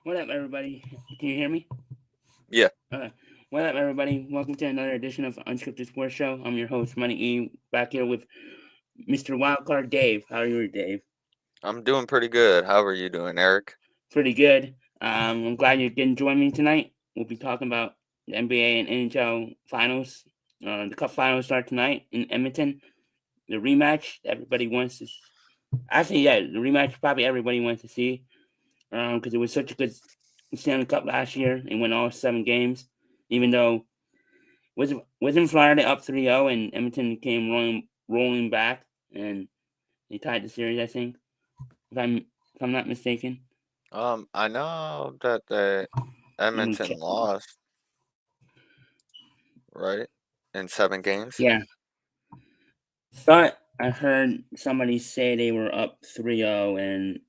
What up, everybody? Can you hear me? Yeah, What up, everybody? Welcome to another edition of Unscripted Sports Show. I'm your host, MoneyE, back here with Mr. Wildcard Dave. How are you, Dave? I'm doing pretty good. How are you doing, Eric? Pretty good. I'm glad you didn't join me tonight. We'll be talking about the NBA and NHL finals. The Cup finals start tonight in Edmonton. The rematch everybody wants to. Actually, yeah, the rematch probably everybody wants to see. Because it was such a good Stanley Cup last year. It went all 7 games, even though wasn't Florida up 3-0 and Edmonton came rolling back and they tied the series, I think. If I'm not mistaken. I know that the Let me Edmonton check. lost, right? In 7 games. Yeah. Thought I heard somebody say they were up 3-0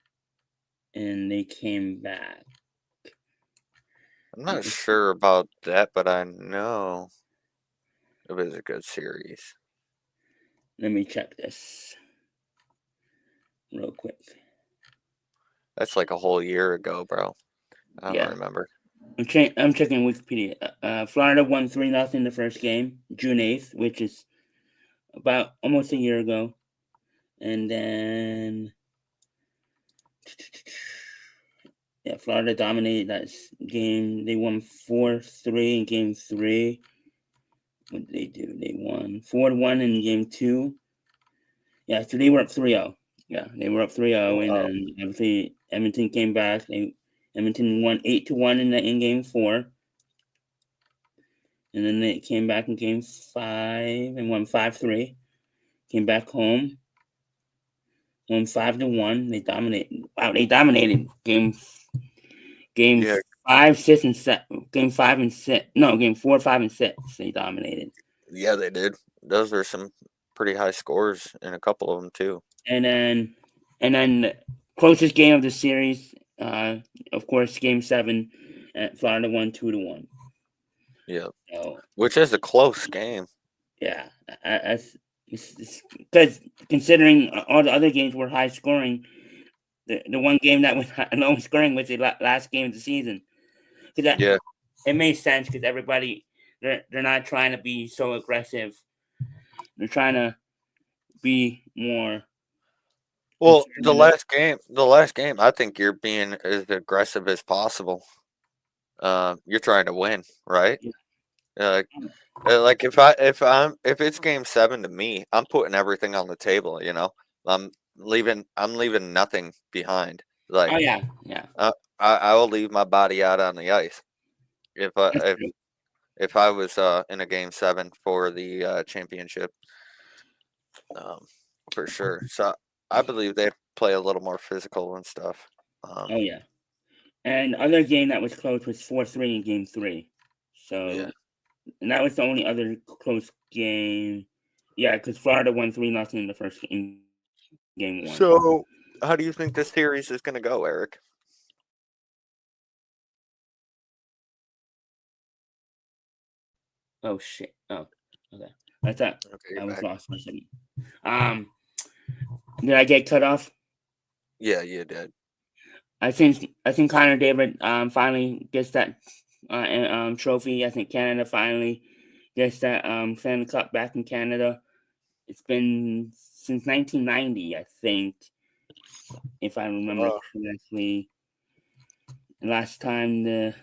and they came back. I'm not sure about that, but I know it was a good series. Let me check this real quick. That's like a whole year ago, bro. I don't Yeah. remember. I'm checking Wikipedia. Florida won 3-0 the first game, June 8th, which is about almost a year ago. And then yeah, Florida dominated that game. They won 4-3 in game 3. What did they do? They won 4-1 in game 2. Yeah, so they were up 3-0. Yeah, they were up 3-0, and Wow. then obviously Edmonton came back. Edmonton won 8-1 in game 4. And then they came back in game 5 and won 5-3. Came back home, won 5-1. They dominated. Wow, they dominated game Yeah, 5, 6, and 7. Game 5 and 6. No, game 4, 5, and 6. They dominated. yeah, they did. Those are some pretty high scores in a couple of them too. And then the closest game of the series, of course, game 7. Florida won 2-1. Yeah, So which is a close game. yeah, because considering all the other games were high scoring, the one game that was low scoring was the last game of the season. Because Yeah. it made sense because everybody they're not trying to be so aggressive. They're trying to be more Well, conservative. the last game, I think you're being as aggressive as possible. You're trying to win, right? Uh, like if it's game 7 to me, I'm putting everything on the table. I'm leaving nothing behind. Oh Like yeah, yeah. uh, I will leave my body out on the ice if I That's if true. if I was in a game 7 for the championship, um, for sure. So I believe they play a little more physical and stuff. Oh yeah. And other game that was close was 4-3 in game 3. Yeah. So and that was the only other close game. Yeah, because Florida won 3-0 in the first in game 1. So how do you think this series is going to go, Eric? Oh shit. Oh, okay. I thought Okay, you're I was back. lost for a second. Um, did I get cut off? Yeah, you did. I think Connor David finally gets that trophy. I think Canada finally gets that Stanley Cup back in Canada. It's been since 1990, I think, if I remember Oh, correctly. The last time a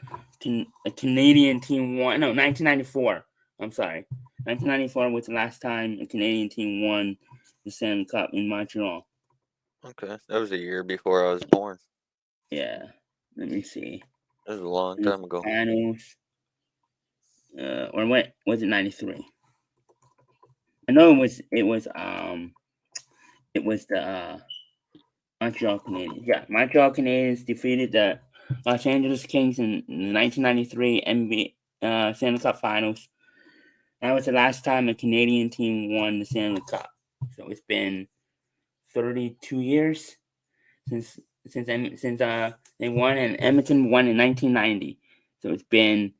Canadian team won, no, 1994. I'm sorry, 1994 was the last time a Canadian team won the Stanley Cup in Montreal. okay. That was a year before I was born. Yeah, let me see. That was a long In the time ago. finals, or what was it? 93. I know it was the Montreal Canadiens. Yeah, Montreal Canadiens defeated the Los Angeles Kings in the 1993 NBA Stanley Cup Finals. That was the last time a Canadian team won the Stanley Cup. So it's been 32 years since they won, and Edmonton won in 1990. So it's been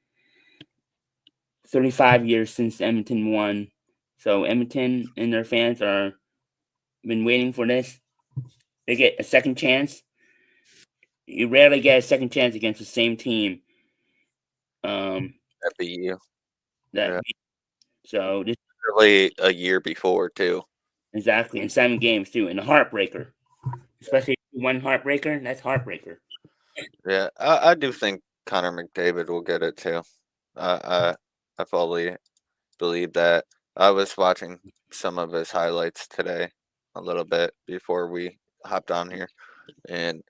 35 years since Edmonton won. So Edmonton and their fans are been waiting for this. They get a second chance you rarely get a second chance against the same team. That be you. That Yeah. so this Really a year before too. exactly in 7 games too, and a heartbreaker, especially one heartbreaker. That's heartbreaker. Yeah, I do think Connor McDavid will get it too. I fully believe that. I was watching some of his highlights today, a little bit before we hopped on here, and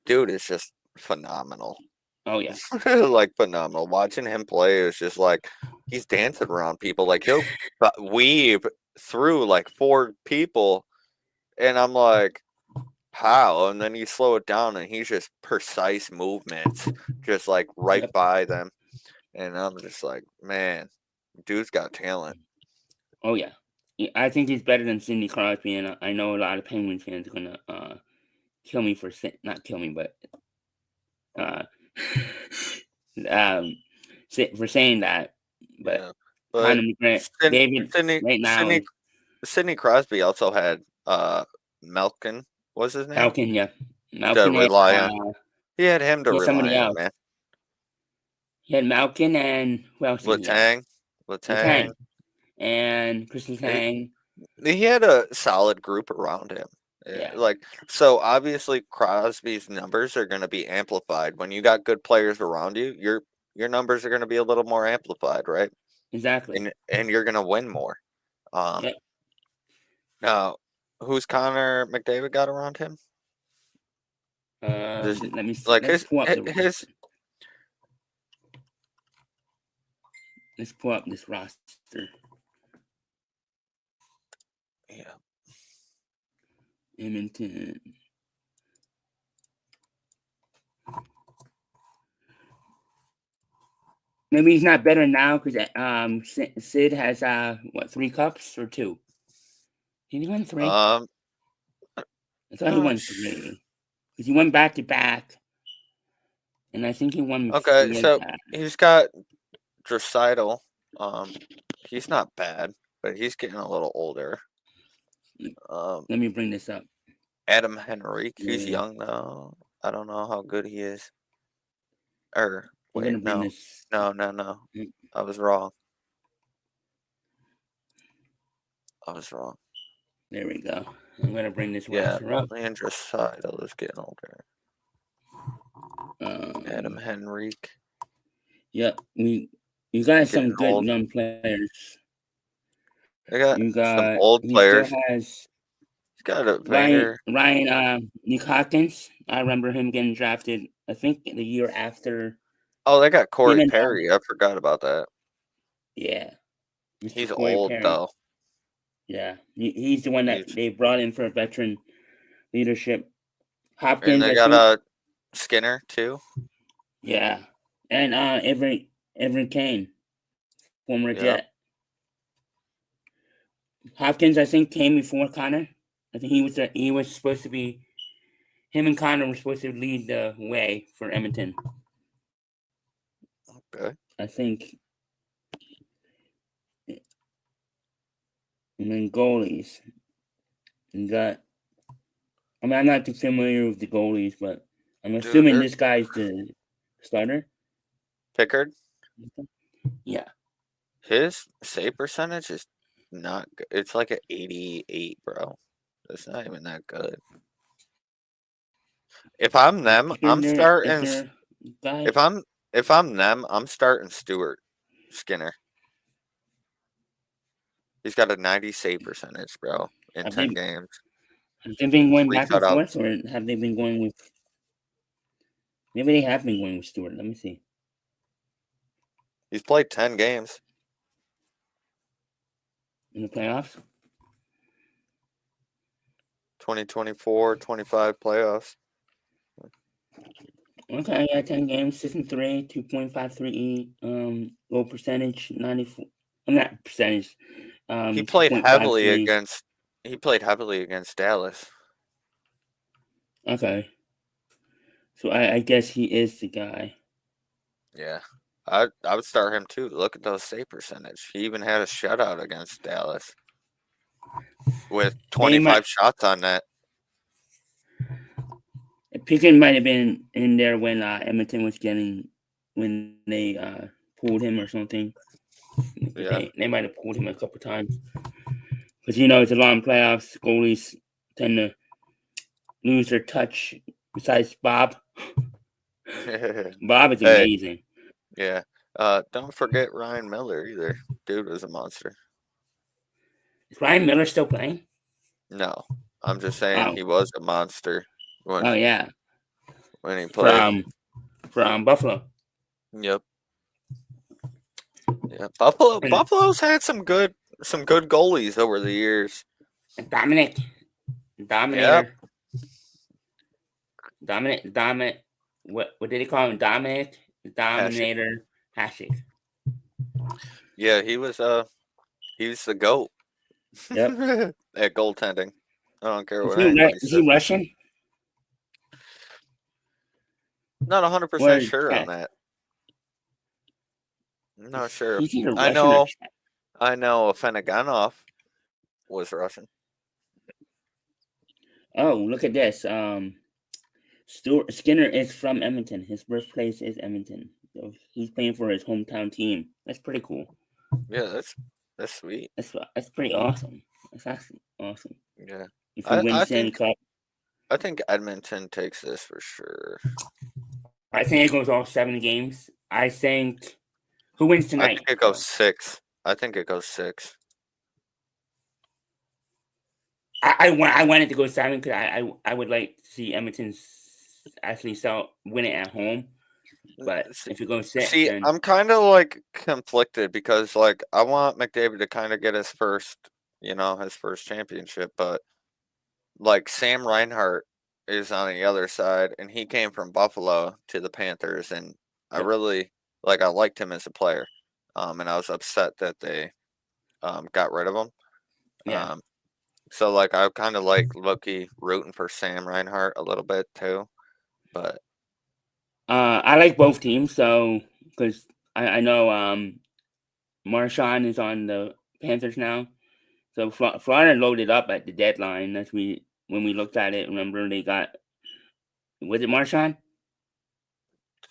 dude is just phenomenal. Oh yeah, Like phenomenal. Watching him play is just like he's dancing around people. Like he'll weave through like 4 people, and I'm like, how? And then you slow it down, and he's just precise movements, just like right yep. by them. And I'm just like, man, dude's got talent. Oh yeah. I think he's better than Sidney Crosby, and I know a lot of Penguin fans are gonna kill me for not kill me, but uh, um, for saying that. But Yeah, but Conor McGregor, Sydney David, Sydney right now Sydney, is Sidney Crosby also had Malkin, what's his name, Malkin. Yeah, to Malkin had rely on. He had him to he had somebody rely on, else. man. He had Malkin and who else did he have? Letang, Letang Letang. and Chris Letang. He had a solid group around him. Yeah, Like, so obviously Crosby's numbers are going to be amplified when you got good players around you. Your numbers are going to be a little more amplified, right? exactly. And you're going to win more. Um, Yep. Now, who's Connor McDavid got around him? Just Let me like let's pull up the his. roster. Let's pull up this roster. Yeah. Edmonton. Maybe he's not better now because Sid has 3 cups or 2. Did he win 3? Um. I thought he won 3 because he went back to back, and I think he won Okay, before so that. he's got Draisaitl. Um, he's not bad, but he's getting a little older. Um, Let me bring this up. Adam Henrique, he's Yeah, young though. I don't know how good he is. Or I'm wait, gonna bring no, this. no. I was wrong. I was wrong. There we go. I'm gonna bring this Yeah, roster up. Leon Draisaitl is getting older. Adam Um, Henrique, yep, you got getting some good old. young players. I got You some got old he still players. has He's got a Ryan Vander. Ryan Nick Hawkins. I remember him getting drafted. I think the year after Oh, they got him Corey and Perry. I forgot about that. yeah, Mr. He's Corey old Perry. though. Yeah, he's the one that He's they brought in for veteran leadership. and Hopkins, they I got think. Skinner too. Yeah, and Everett Kane, former Yep. Jet. Hopkins, I think, came before Connor. I think he was supposed to be. Him and Connor were supposed to lead the way for Edmonton. Okay. I think. And then goalies. You got. I mean, I'm not too familiar with the goalies, but I'm Dude, assuming this guy's the starter. Pickard. Yeah. His save percentage is not good. It's like an 88, bro. It's not even that good. If I'm them, I'm Is starting. there a guy? If I'm them, I'm starting Stuart Skinner. He's got a 90 save percentage, bro, in Have 10 they games. have they been going 3 back and cutouts. forth, or have they been going with? Maybe they have been going with Stewart. Let me see. He's played 10 games. In the playoffs. 2024-25 playoffs. Okay, yeah, 10 games, 6-3, 2.53 goal percentage, 94. I'm not percentage. He Two played point five heavily three. against he played heavily against Dallas. Okay, so I guess he is the guy. Yeah. I would start him too. Look at those save percentage. He even had a shutout against Dallas with They might. 25 shots on net. Pickett might have been in there when Edmonton was when they pulled him or something. Yeah. They might have pulled him a couple times. Because it's a long playoffs. Goalies tend to lose their touch. Besides Bob, Bob is Hey, amazing. yeah. Don't forget Ryan Miller either. Dude was a monster. Is Ryan Miller still playing? No, I'm just saying Oh, he was a monster oh yeah, when he played. from Buffalo. Yep. Yeah. Buffalo's had some good goalies over the years. And Dominic, Yep. Dominator, Dominic. What did he call him? Dominic, Hashtag. Dominator, Hashtag. Yeah, he was the GOAT Yep. at goaltending. I don't care what anybody Is says. he Russian? Not Or 100% sure on Czech? that. I'm not sure. He's either I Russian or know Czech. I know Afenaganov was Russian. Oh, look at this. Stuart Skinner is from Edmonton. His birthplace is Edmonton. So he's playing for his hometown team. That's pretty cool. Yeah, that's sweet. That's pretty awesome. That's actually awesome. Yeah. If we I, win I Stanley think Cup, I think Edmonton takes this for sure. I think it goes all 7 games. I think who wins I tonight? think it goes 6. I think it goes 6. I want it to go 7 because I would like to see Edmonton actually win it at home. But if it goes 6, See, then I'm kind of like conflicted because like I want McDavid to kind of get his his first championship, but like Sam Reinhart is on the other side and he came from Buffalo to the Panthers and I yep, really I liked him as a player. And I was upset that they got rid of him. yeah. Um so like I kind of like Loki rooting for Sam Reinhart a little bit too, but I like both teams, so because I know Marchand is on the Panthers now. So Florida loaded up at the deadline. When we looked at it. Remember they got was it Marchand?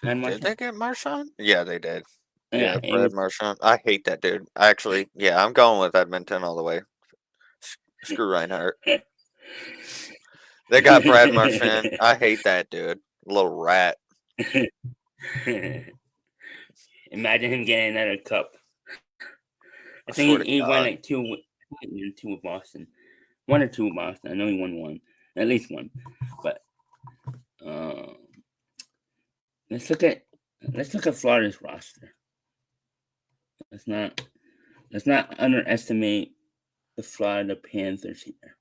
Brad did Marchand? they get Marchand? Yeah, they did. Yeah, Yeah, it Brad was. Marchand. I hate that dude. Actually, yeah, I'm going with Edmonton all the way. Screw Reinhardt. They got Brad Marchand. I hate that dude. Little rat. Imagine him getting another cup. I I swear think to he won God. like two with Boston, 1 or 2 with Boston. I know he won one, at least one. But uh, let's look at Florida's roster. Let's not underestimate the Florida Panthers here.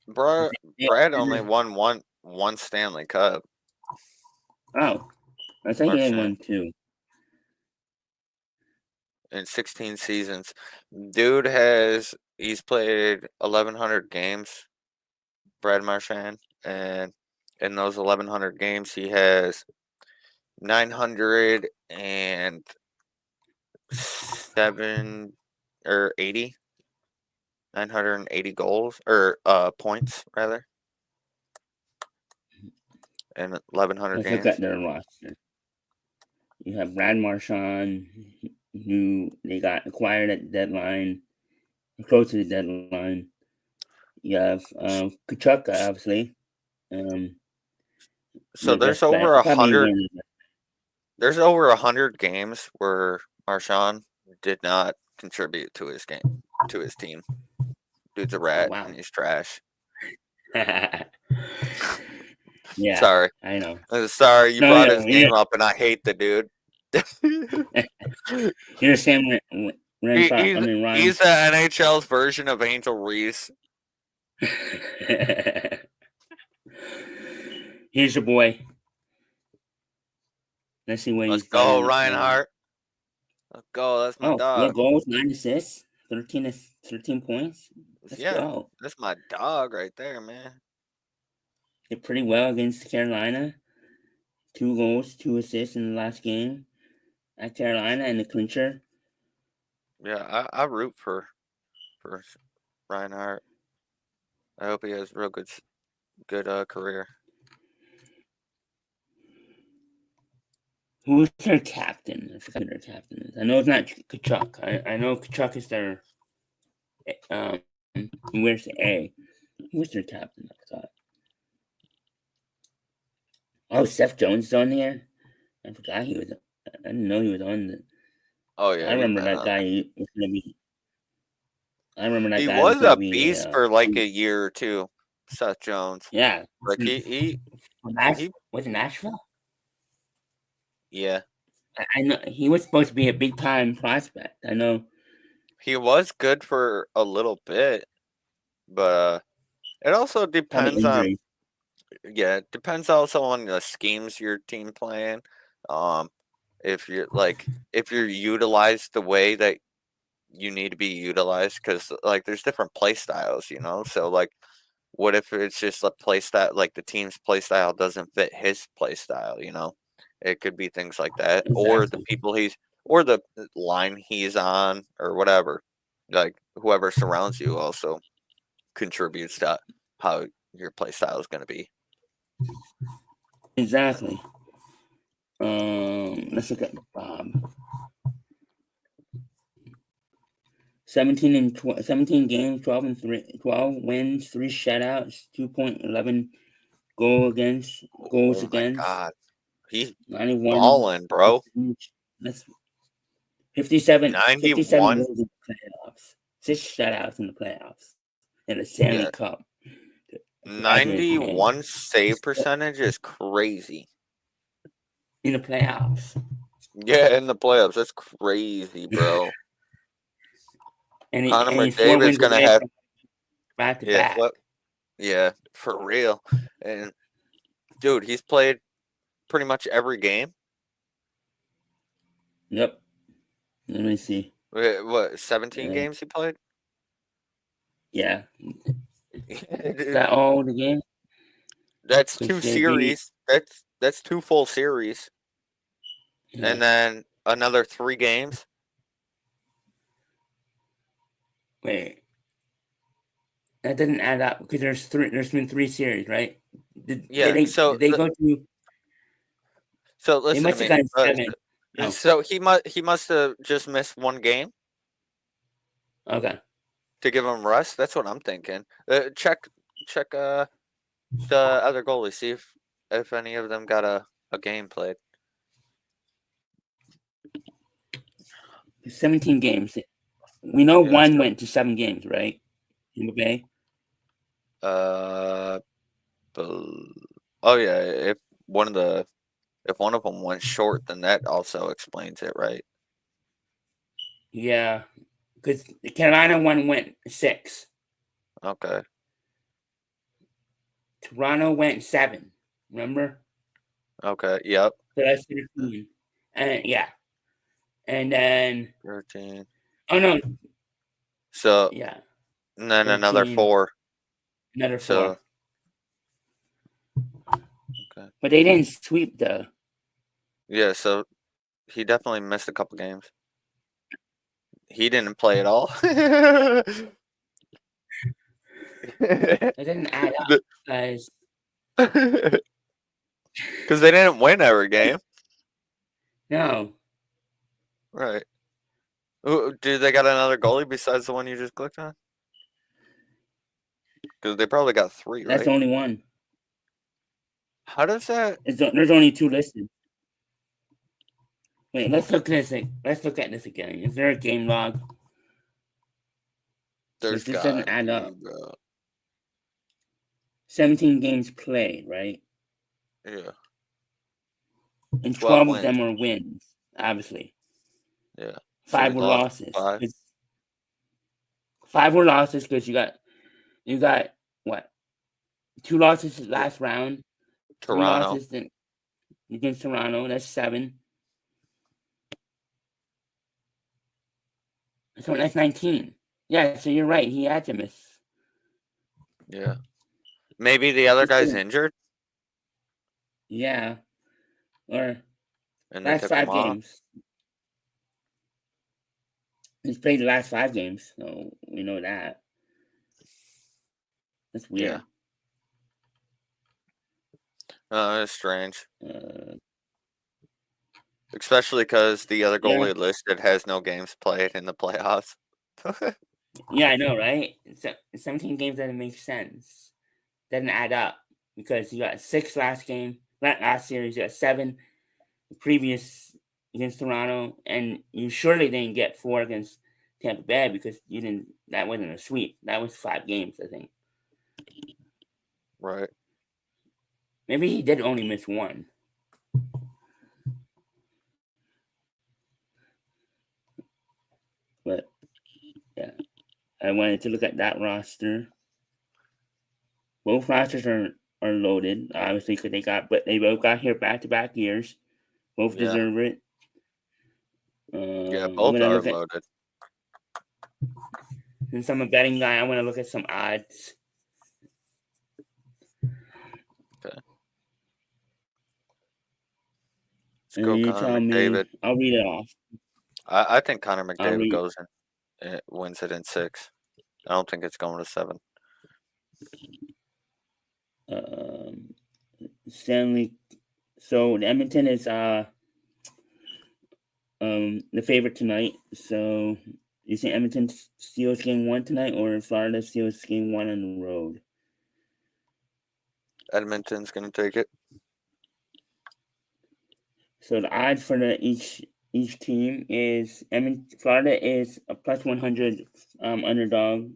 Brad only won one Stanley Cup. Oh, I think he had Marchand one too. in 16 seasons. He's played 1,100 games. Brad Marchand, and in those 1,100 games, he has 907 or 80 980 goals or points rather in 1,100 Let's look at games. their roster. You have Brad Marchand, who they got acquired at the deadline, close to the deadline. You have Kachuk, obviously. Um, So their best player, probably one. there's over 100 games where Marchand did not contribute to his team. Dude's a Oh rat wow. and he's trash. Yeah, Sorry. I know. Sorry, you No, brought no, his name up and I hate the dude. you're Sam Renfro. I He's mean Ryan. he's the NHL's version of Angel Reese. Here's your boy. Let's see what Let's he's done go, in the playoffs. Reinhardt. Let's go. That's my Oh, 4 dog. goals, 9 assists, 13 points. Let's Yeah, go. that's my dog right there, man. Did pretty well against Carolina. 2 goals, 2 assists in the last game at Carolina and the clincher. Yeah, I root for Reinhardt. I hope he has a real good career. Who's their captain? I forgot who their captain is. I know it's not Kachuk. I know Kachuk is their he wears the A. Who's their captain? I thought. Oh, Seth Jones is on here. I forgot he was. I didn't know he was on the. Oh yeah, I he's remember been that on guy. there. He was gonna be. I remember that He guy was was gonna a be beast a. for like a year or two. Seth Jones. Yeah. Like he Was it Nashville? yeah. I know he was supposed to be a big time prospect. I know. He was good for a little bit, but it also Probably depends on injury. it depends also on the schemes your team playing. Um, if you're utilized the way that you need to be utilized, because like there's different play styles, you know. So like, what if it's just a play style, like the team's play style doesn't fit his play style, you know? It could be things like that, or the Exactly. people or the line he's on, or whatever. Like whoever surrounds you also contributes to how your play style is going to be. Exactly. Let's look at Bob. 17 games, 12 wins, 3 shutouts, 2.11 goals Oh my against, god, he's 91. balling, bro. That's 57 91. goals in the playoffs, 6 shutouts in the playoffs, and a Stanley Yeah, Cup. Congratulations, man. 91 save percentage is crazy. In the playoffs. Yeah, in the playoffs, that's crazy, bro. Connor And he's 4 McDavid's wins gonna away have from back to yeah, what? back. Yeah, for real. And dude, he's played pretty much every game. Yep. Let me see. What, 17 Uh, games he played? yeah. Is that all the game? That's two Because they beat. series. That's two full series, Yeah. and then another 3 games. Wait. That didn't add up because there's 3. There's been 3 series, right? Yeah. Did they go to? So They listen to must have me. gotten 7. Oh, So he must have just missed 1 game okay. to give him rest. That's what I'm thinking. Check the other goalies, see if any of them got a game played. 17 games. We know Yeah. one So went to 7 games, right? In the Bay. uh, oh yeah. If one of them went short, then that also explains it, right? Yeah, because the Carolina one went 6. Okay. Toronto went 7. Remember? Okay. Yep. So that's 13. And yeah, and then 13. oh no, So yeah, and then another 13. 4. Another 4. So okay. But they didn't sweep the. Yeah. So he definitely missed a couple games. He didn't play at all. It didn't add up, guys. Because they didn't win every game. No, Right. Do they got another goalie besides the one you just clicked on? Because they probably got 3, that's right? the only one. How does that? There's only 2 listed. Wait, let's look at this. Let's look at this again. Is there a game log? There's Because this doesn't gotta add be, up. bro. 17 games played, right? Yeah. And 12 12 of wins. them were wins, obviously. Yeah. So 5 he were lost losses. 5. 5 were losses because you got what? 2 losses Yeah. last round, 3 Toronto. losses against Toronto. That's 7. So that's 19. Yeah, so you're right. He had to miss. Yeah. Maybe the other He's guy's still, injured yeah, or and they last took him 5 off. games. He's played the last 5 games, so we know that. That's Yeah. weird. It's strange. Uh, Especially because the other Yeah, goalie listed has no games played in the playoffs. yeah, I know, right? So 17 games doesn't make sense. Doesn't add up because you got 6 last game, not last series. You got 7 previous against Toronto, and you surely didn't get 4 against Tampa Bay because you didn't. That wasn't a sweep. That was 5 games, I think. Right. Maybe he did only miss 1. But yeah, I wanted to look at that roster. Both rosters are loaded, obviously, because they both got here back to back years. Both Yeah. deserve it. Yeah, I'm both gonna are look at, loaded. since I'm a betting guy, I want to look at some odds. Okay. Let's And go you Connor tell me, McDavid. I'll read it off. I think Connor I'll McDavid read goes in, wins it in 6. I don't think it's going to 7. um, Stanley. So Edmonton is the favorite tonight. So you think Edmonton steals game 1 tonight, or Florida steals game 1 on the road? Edmonton's going to take it. So the odds for each team is Florida is a plus 100 underdog,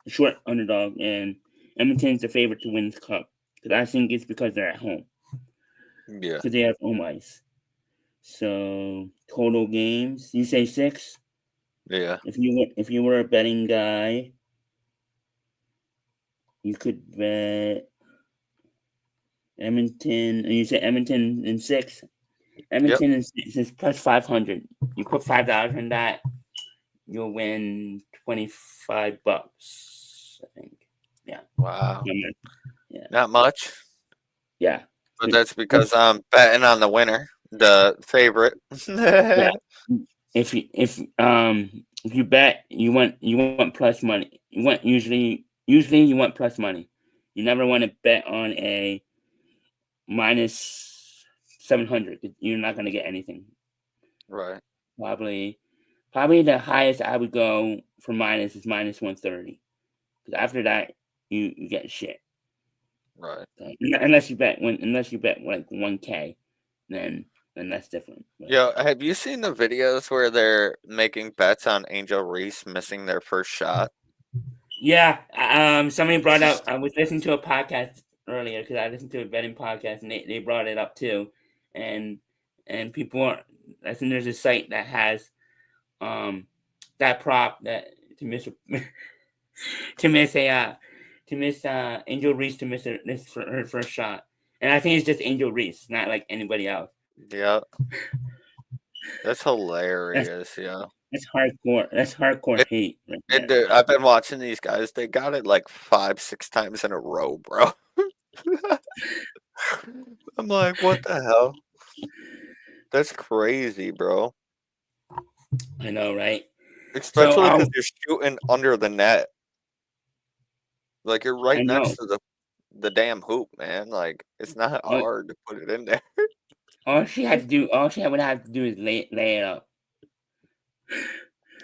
short underdog, and Edmonton's the favorite to win the cup. Because I think it's because they're at home, Yeah. because they have home ice. So total games, you say 6. Yeah. If you were a betting guy, you could bet Edmonton. And you say Edmonton in 6. Yep. Edmonton in 6 is plus 500. You put $5 in that, you'll win $25, I think. Yeah. Wow. Yeah. Not much, Yeah. but that's because I'm betting on the winner, the favorite. Yeah. If you bet, you want plus money. You want usually you want plus money. You never want to bet on a minus 700. You're not going to get anything. Right. Probably the highest I would go for minus is minus 130. Because after that, you get shit. Right. So, unless you bet like 1K, then that's different. But, Yo, have you seen the videos where they're making bets on Angel Reese missing their first shot? yeah, somebody brought up. I was listening to a podcast earlier because I listened to a betting podcast, and they brought it up too, and people are. I think there's a site that has that prop that to miss to miss a Angel Reese to miss for her first shot, and I think it's just Angel Reese, not like anybody else. Yeah, that's That's hilarious. Yeah, that's hardcore. That's hardcore it, hate right there. I've been watching these guys. They got it like 5, 6 times in a row, bro. I'm like, what the hell? That's crazy, bro. I know, right? So Especially because you're shooting under the net. Like you're I right know. next to the damn hoop, man. Like it's not All, hard to put it in there. all she would have to do is lay it up.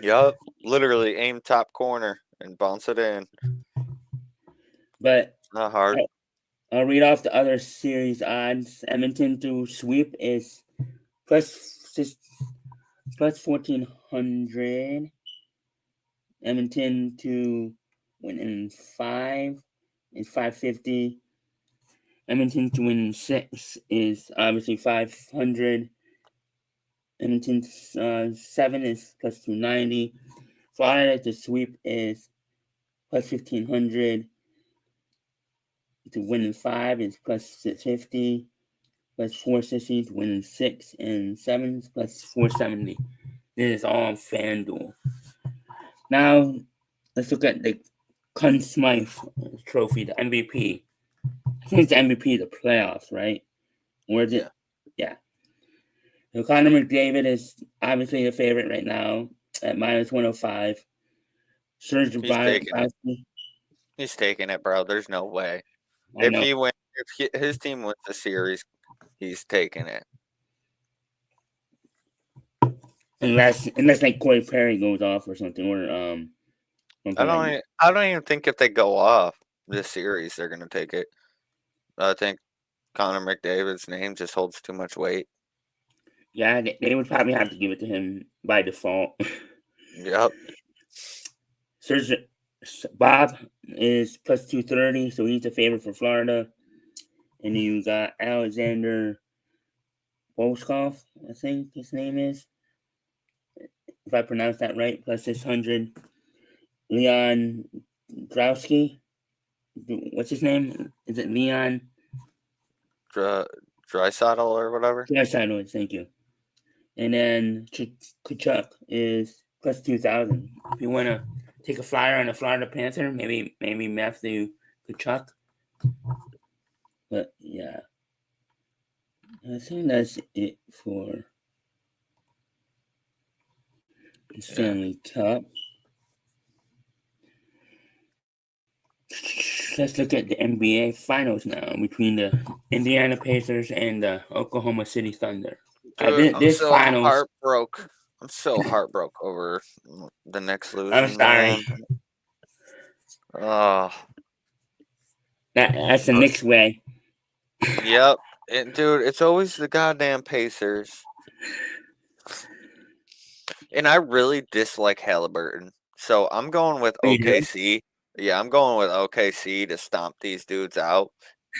Yup, literally aim top corner and bounce it in. But Not hard. I'll read off the other series odds. Edmonton to sweep is plus 1400. Edmonton to win in 5 is 550. Edmonton to win in 6 is obviously 500. Edmonton 7 is plus 290. Florida to sweep is plus 1500. To win in 5 is plus 650. Plus 460 to win in 6, and 7 is plus 470. This is all on FanDuel. Now, let's look at the Conn Smythe trophy, the MVP. I think it's the MVP of the playoffs, right? Or is it? Yeah. So Connor McDavid is obviously the favorite right now at minus 105. Serge He's taking it. Bobrovsky, He's taking it, bro. There's no way. I know. His team wins the series, he's taking it. unless like Corey Perry goes off or something, or something like that. I don't even think if they go off this series, they're gonna take it. I think Connor McDavid's name just holds too much weight. Yeah, they would probably have to give it to him by default. Yep. Serge Bob is plus 230, so he's the favorite for Florida. And then you got Alexander Boskov, I think his name is, if I pronounce that right, plus 600. Leon Drowski, what's his name? Is it Leon? Draisaitl or whatever. Yes, I know. Thank you. And then Kachuk is plus 2,000. If you want to take a flyer on the Florida Panther, maybe Matthew Kachuk. But yeah, I think that's it for the Stanley Cup. Let's look at the NBA Finals now between the Indiana Pacers and the Oklahoma City Thunder. Dude, This finals. I'm so heartbroken over the Knicks losing. I'm sorry. Man. Oh, that's the Knicks way. Yep, dude, it's always the goddamn Pacers. And I really dislike Halliburton, so I'm going with OKC. Yeah, I'm going with OKC to stomp these dudes out,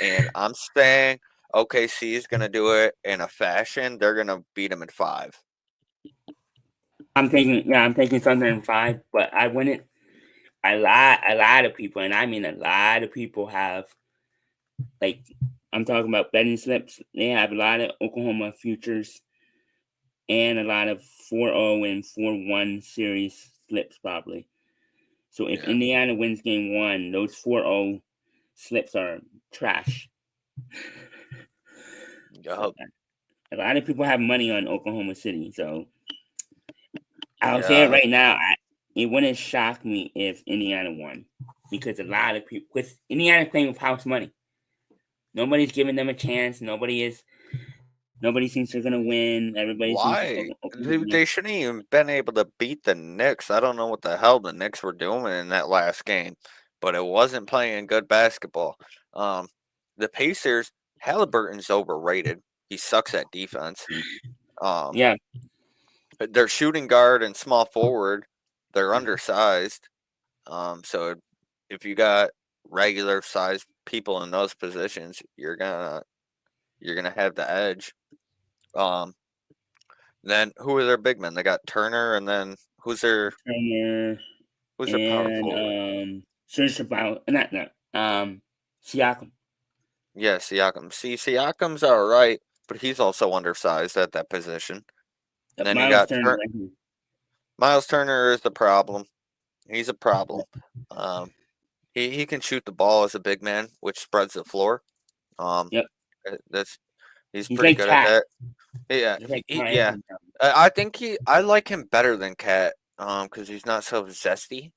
and I'm saying OKC is gonna do it in a fashion. They're gonna beat them in 5. I'm taking Thunder in 5, but I wouldn't. A lot of people, and I mean a lot of people have, like, I'm talking about betting slips. They have a lot of Oklahoma futures and a lot of 4-0 and 4-1 series slips probably. So if Indiana wins game 1, those 4-0 slips are trash. So, a lot of people have money on Oklahoma City, so I'll say it right now. It wouldn't shock me if Indiana won, because a lot of people, with Indiana playing with house money, nobody's giving them a chance. Nobody thinks they're gonna win. Everybody Why? thinks They shouldn't even been able to beat the Knicks. I don't know what the hell the Knicks were doing in that last game, but it wasn't playing good basketball. The Pacers, Halliburton's overrated. He sucks at defense. Yeah. Their shooting guard and small forward, they're undersized. So if you got regular sized people in those positions, you're gonna have the edge. Then who are their big men? They got Turner, and then who's their power forward? Search about not Siakam. Yeah, Siakam. See, Siakam's all right, but he's also undersized at that position. And then you got Miles Turner is the problem. He's a problem. He can shoot the ball as a big man, which spreads the floor. Yep. He's pretty good at that. Yeah, yeah. I think I like him better than Cat, because he's not so zesty.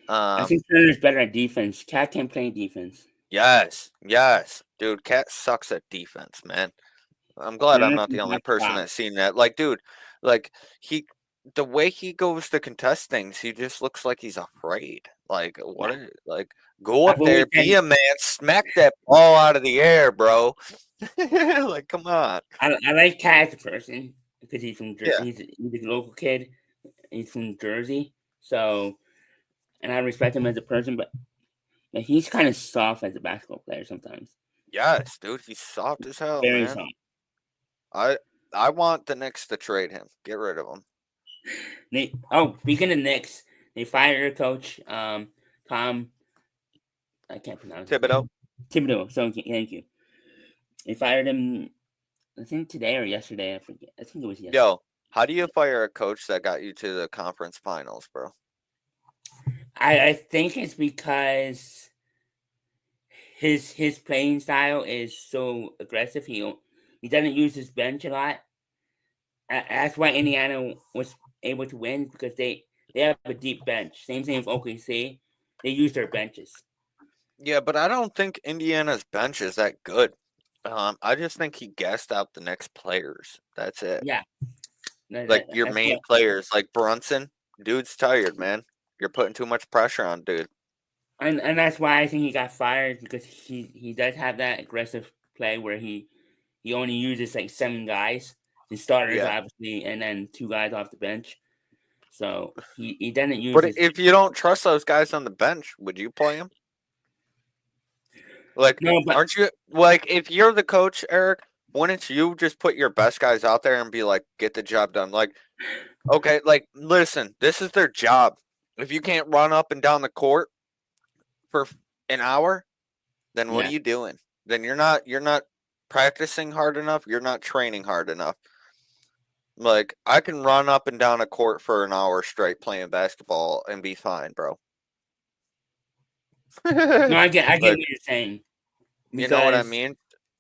I think Turner's better at defense. Cat can't play defense. Yes, dude. Cat sucks at defense, man. I'm glad I'm not the only person that's seen that. Like, dude, like the way he goes to contest things, he just looks like he's afraid. Like, go up there, be a man, smack that ball out of the air, bro. Like, come on. I like Cat as a person because he's from Jersey. He's a local kid. He's from Jersey, so, and I respect him as a person, but he's kind of soft as a basketball player sometimes. Yes, dude, he's soft as hell, Very man. Soft. I want the Knicks to trade him. Get rid of him. Speaking of Knicks, they fired their coach, Tom. I can't pronounce Thibodeau. So thank you. They fired him, I think today or yesterday. I forget. I think it was yesterday. Yo, how do you fire a coach that got you to the conference finals, bro? I think it's because his playing style is so aggressive. He doesn't use his bench a lot. That's why Indiana was able to win, because they have a deep bench. Same thing with OKC. They use their benches. Yeah, but I don't think Indiana's bench is that good. I just think he gassed out the next players. That's it. Yeah. Like your That's main what, players, like Brunson, dude's tired, man. You're putting too much pressure on dude. and that's why I think he got fired, because he does have that aggressive play where he only uses like 7 guys, his starters Yeah. obviously, and then 2 guys off the bench. So he doesn't use But his if you don't trust those guys on the bench, would you play them? Like, no, but aren't you like if you're the coach, Eric? Wouldn't you just put your best guys out there and be like, get the job done? Like, okay, like listen, this is their job. If you can't run up and down the court for an hour, then what are yeah. you doing? Then you're not practicing hard enough. You're not training hard enough. Like I can run up and down a court for an hour straight playing basketball and be fine, bro. No, I get Like, what you're saying, you know what I because mean?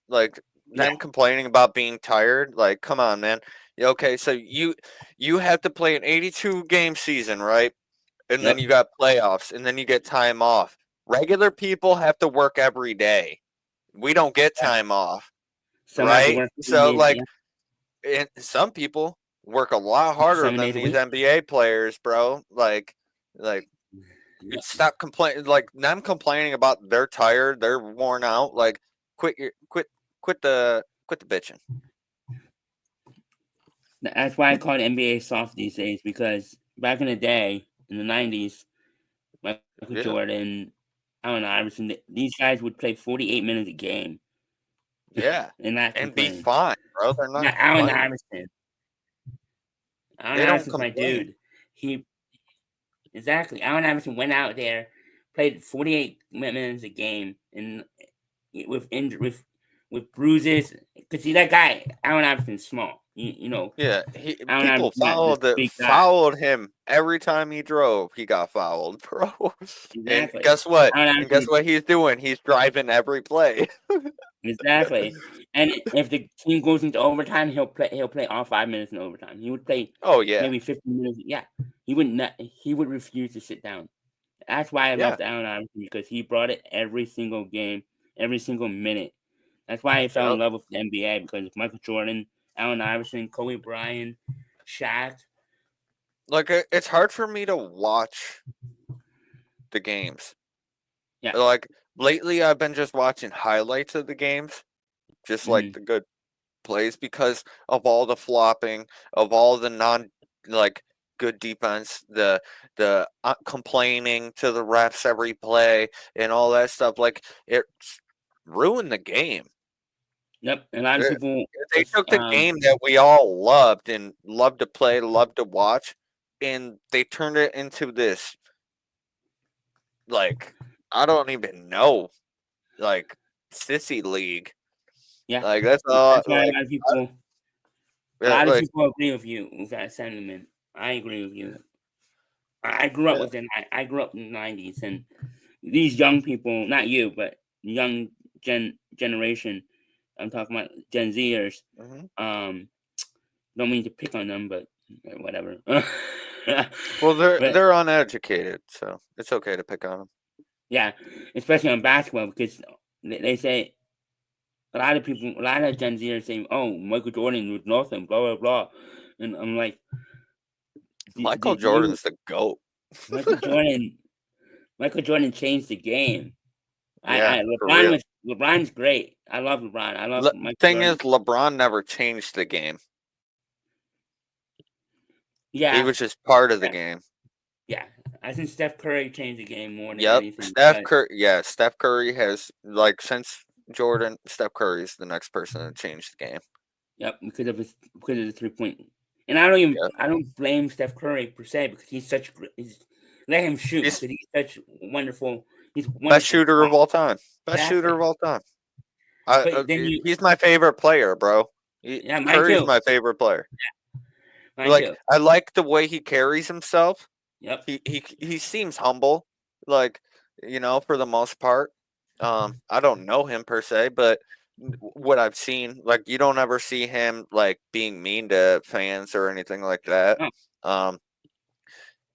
Like yeah, them complaining about being tired. Like, come on, man. Yeah, okay, so you have to play an 82 game season, right? And then yep. you got playoffs, and then you get time off. Regular people have to work every day. We don't get time off, Some have to right? work 3 So, days, like, yeah, and some people work a lot harder 7 than days a these week. NBA players, bro. Like Yep. stop complaining. Like them complaining about they're tired, they're worn out. Like, quit the bitching. That's why I call it NBA soft these days, because back in the day, in the 90s, Michael Yeah, Jordan, Allen Iverson, these guys would play 48 minutes a game yeah, and not and be complain. fine, bro. They're not Not Allen complaining. Iverson. Allen They don't Iverson's my complain. dude. He exactly. Allen Iverson went out there, played 48 minutes a game, and with with bruises. Cause see that guy, Allen Iverson's small. You know, Yeah, Allen people Iverson's not this big guy. followed him every time he drove. He got fouled, bro. And Exactly. guess what? Allen And guess Iverson, what he's doing? He's driving every play. exactly. And if the team goes into overtime, he'll play. He'll play all 5 minutes in overtime. He would play Oh yeah, maybe 15 minutes. Yeah, he would not. He would refuse to sit down. That's why I yeah, loved Allen Iverson, because he brought it every single game, every single minute. That's why I fell yep. in love with the NBA, because of Michael Jordan, Allen Iverson, Kobe Bryant, Shaq. Like it's hard for me to watch the games. Yeah. Like lately, I've been just watching highlights of the games, just like Hmm. the good plays, because of all the flopping, of all the non like good defense, the complaining to the refs every play, and all that stuff. Like it ruined the game. Yep. A lot of Uh, people, They if took the game that we all loved and loved to play, loved to watch, and they turned it into this like I don't even know, like sissy league. yeah, Like that's all. that's why a Yeah, lot of like people agree with you with that sentiment. I agree with you. I grew up yeah, with I grew up in the 90s, and these young people, not you, but young generation. I'm talking about Gen Zers. hmm Um, don't mean to pick on them, but whatever. well, But they're uneducated, so it's okay to pick on them. yeah, especially on basketball, because they say a lot of Gen Z are saying, "Oh, Michael Jordan was nothing," blah blah blah, and I'm like, Michael did you Jordan's the goat. Michael Jordan? Michael Jordan changed the game. Yeah, I for real. LeBron's great. I love LeBron. I love Michael Thing is, Jordan. LeBron never changed the game. He Yeah, was just part of the yeah, game. yeah. I think Steph Curry changed the game more than Yep, anything. Steph But Curry. Yeah, Steph Curry has like since Jordan. Steph Curry is the next person to change the game. yep, because of the 3 point. And Yep, I don't blame Steph Curry per se, because let him shoot, he's because he's best wonderful shooter shot. of all time. Best shooter Exactly. of all time. But then you He's my favorite player, bro. yeah, mine Curry's too. my favorite player. Mine Like too. I like the way he carries himself. Yep. He seems humble, like for the most part. I don't know him per se, but what I've seen, like you don't ever see him like being mean to fans or anything like that. No. Um,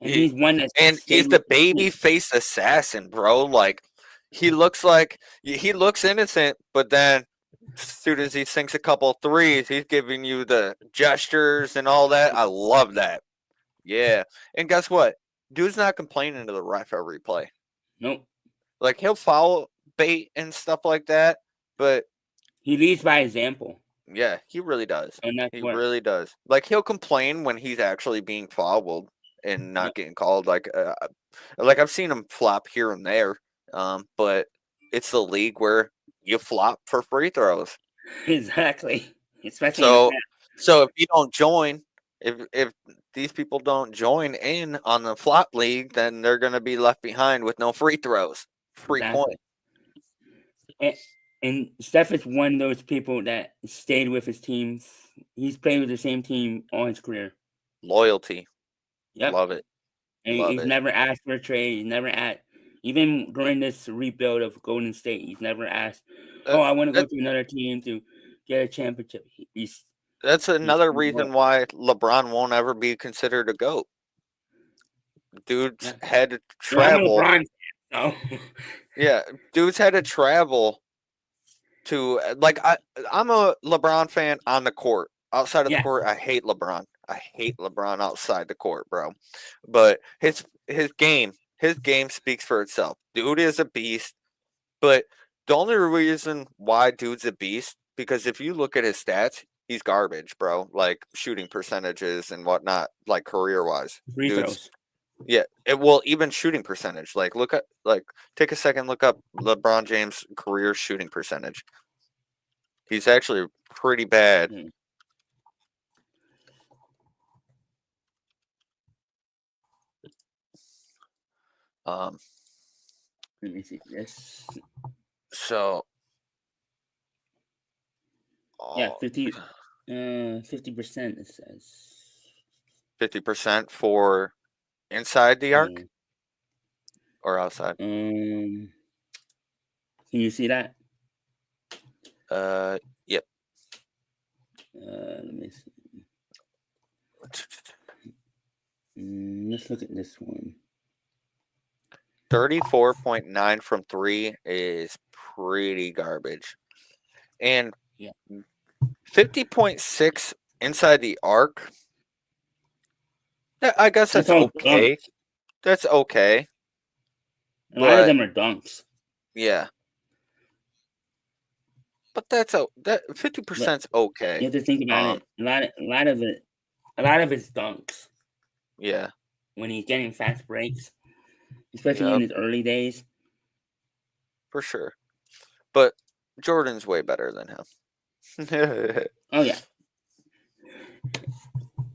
And he he's one that and he's stayed with the the team. baby face assassin, bro. Like he looks innocent, but then As soon as he sinks a couple threes, he's giving you the gestures and all that. I love that. Yeah. And guess what? Dude's not complaining to the ref every play. Nope. Like, he'll foul bait and stuff like that, but he leads by example. yeah, he really does. And that's He what. really does. Like, he'll complain when he's actually being fouled and not getting called. Like I've seen him flop here and there, but it's the league where you flop for free throws. Exactly. Especially in the past. So if you don't join, if these people don't join in on the flop league, then they're going to be left behind with no free throws, free Exactly. point. And Steph is one of those people that stayed with his team. He's played with the same team all his career. Loyalty. Yep. Love it. And Love he's it. never asked for a trade. He's never asked, even during this rebuild of Golden State, he's never asked, "Oh, I want to go to another team to get a championship." That's another reason why LeBron won't ever be considered a GOAT. Dude's had to travel. I'm a LeBron fan, so. Yeah, dude's had to travel to, like, I'm a LeBron fan on the court. Outside of the court, I hate LeBron. I hate LeBron outside the court, bro. But his game speaks for itself. Dude is a beast. But the only reason why dude's a beast, because if you look at his stats, he's garbage, bro. Like, shooting percentages and whatnot, like, career-wise. Free throws. Yeah, even shooting percentage. Like, take a second, look up LeBron James' career shooting percentage. He's actually pretty bad. Let me see this. So, yeah, 50%. It says 50% for inside the arc or outside. Can you see that? Yep. Let me see. Let's look at this one. 34.9 from 3 is pretty garbage. And 50.6 inside the arc, I guess that's okay. That's okay. A lot of them are dunks. Yeah. But that 50%'s okay. You have to think about it. A lot of it's dunks. Yeah. When he's getting fast breaks, especially in his early days. For sure. But Jordan's way better than him. Oh yeah.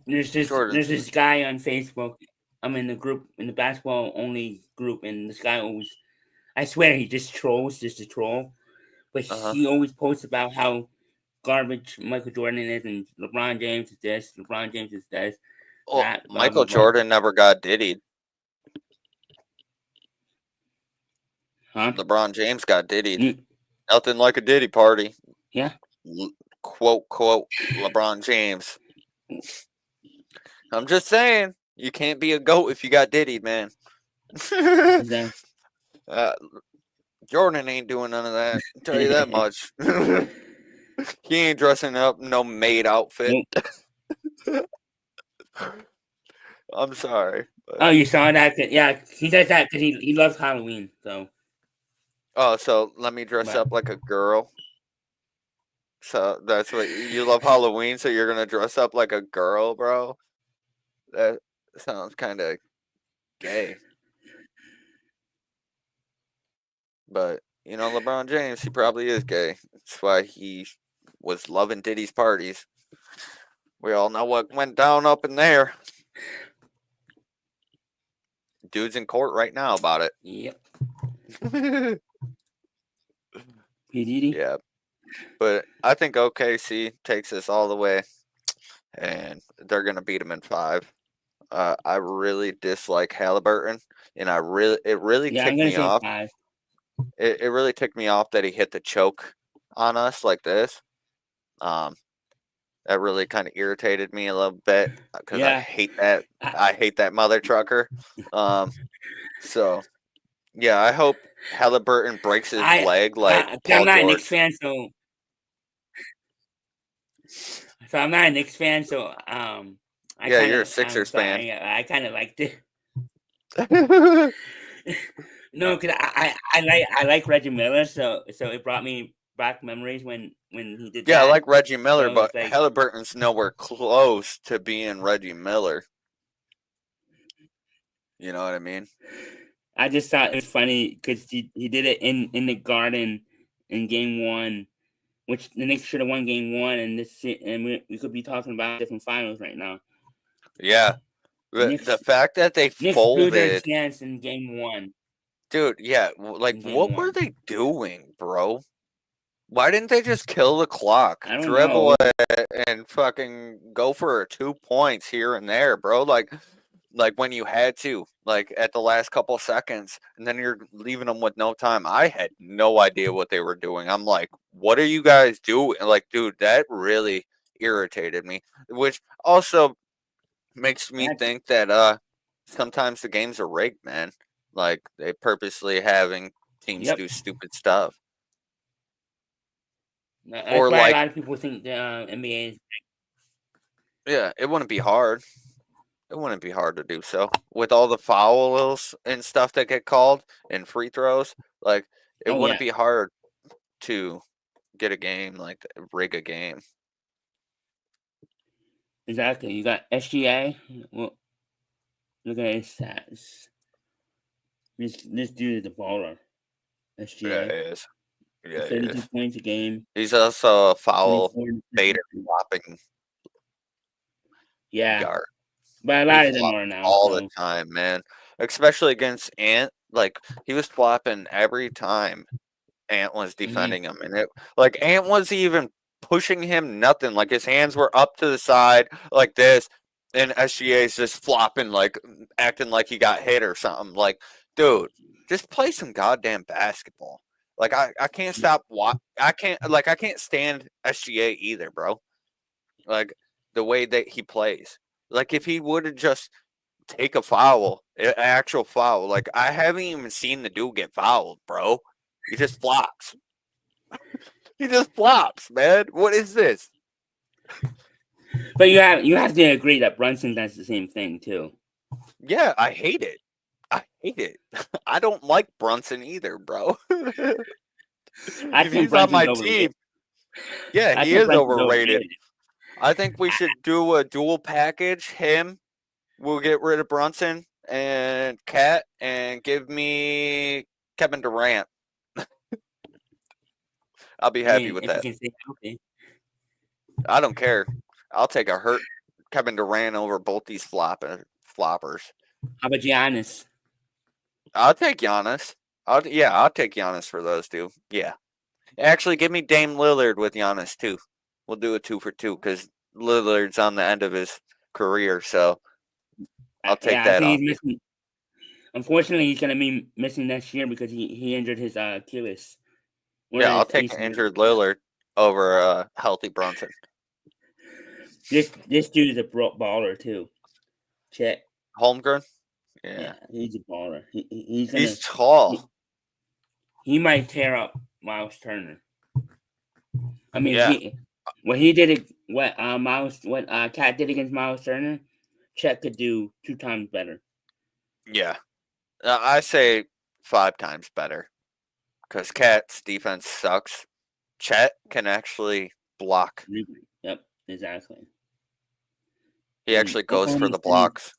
There's this guy on Facebook. I'm in the basketball only group, and this guy always, I swear, he just trolls just to troll. But he always posts about how garbage Michael Jordan is, and LeBron James is this, LeBron James is this. Oh, Michael Jordan never got diddied. Huh? LeBron James got diddied. Nothing like a diddy party. Yeah. Quote, LeBron James. I'm just saying, you can't be a GOAT if you got diddied, man. Jordan ain't doing none of that. I'll tell you that much. He ain't dressing up no maid outfit. Nope. I'm sorry. But... Oh, you saw that? Yeah, he does that because he loves Halloween. So. Oh, so let me dress up like a girl. So that's what you love Halloween. So you're gonna dress up like a girl, bro. That sounds kind of gay. But you know, LeBron James, he probably is gay. That's why he was loving Diddy's parties. We all know what went down up in there. Dude's in court right now about it. Yep. Yeah. But I think OKC takes this all the way, and they're going to beat him in 5. I really dislike Halliburton, and it really ticked me off. 5. It really ticked me off that he hit the choke on us like this. That really kind of irritated me a little bit because I hate that. I hate that mother trucker. So yeah, I hope Halliburton breaks his leg like Paul I'm not George. a Knicks fan, so So I'm not a Knicks fan, so Yeah, you're a Sixers fan. I kind of liked it. No, because I like Reggie Miller, so it brought me back memories when he did Yeah, I that. like Reggie Miller, So but it's like Halliburton's nowhere close to being Reggie Miller. You know what I mean? I just thought it was funny because he did it in the Garden in Game 1, which the Knicks should have won Game 1, and we could be talking about different finals right now. Yeah. The fact that they Knicks blew their folded, chance in Game 1. dude. Yeah, like In Game what were 1, they doing, bro? Why didn't they just kill the clock, I don't dribble know. it, and fucking go for 2 points here and there, bro? Like when you had to, like at the last couple seconds, and then you're leaving them with no time. I had no idea what they were doing. I'm like, what are you guys doing? Like, dude, that really irritated me. Which also makes me That's, think that sometimes the games are rigged, man. Like they purposely having teams yep. do stupid stuff. That's Or why a like, lot of people think the NBA is. yeah, it wouldn't be hard. It wouldn't be hard to do so with all the fouls and stuff that get called and free throws. Like it Oh wouldn't yeah, be hard to get a game like rig a game. exactly. You got SGA. Well, look at his stats. This dude is a baller. Yeah, SGA. it is. Yeah, it 32 is. points a game. He's also a foul 24. baiter flopping Yeah, guard. but a He lot of them flops are now. all the So time, man. Especially against Ant. Like he was flopping every time Ant was defending him, and it like Ant wasn't even pushing him nothing. Like his hands were up to the side like this, and SGA's just flopping, like acting like he got hit or something. Like, dude, just play some goddamn basketball. Like I can't stop I can't stand SGA either, bro. Like the way that he plays. Like if he would have just take a foul, an actual foul. Like I haven't even seen the dude get fouled, bro. He just flops. He just flops, man. What is this? but you have to agree that Brunson does the same thing too. Yeah, I hate it. I hate it. I don't like Brunson either, bro. I If think he's on Brunson's my overrated. team, yeah, I he think is Brunson's overrated. overrated. I think we should do a dual package. We'll get rid of Brunson and Cat and give me Kevin Durant. I'll be I happy mean, with if you that. can stay healthy. I don't care. I'll take a hurt Kevin Durant over both these floppers. How about Giannis? I'll take Giannis. I'll take Giannis for those two. Yeah. Actually, give me Dame Lillard with Giannis too. We'll do a 2 for 2 because Lillard's on the end of his career, so I'll take Yeah, I that think off he's you. missing. Unfortunately, he's gonna be missing next year because he injured his Achilles. Or Yeah, I'll his take an ACL. injured Lillard over a healthy Brunson. This dude is a baller too. Chet. Holmgren? Yeah. Yeah, he's a baller. He's gonna. He's tall. He might tear up Miles Turner. I mean, Yeah. what he did it. What Cat did against Miles Turner, Chet could do 2 times better. Yeah. I say 5 times better because Cat's defense sucks. Chet can actually block. Yep, exactly. He And actually goes for the blocks.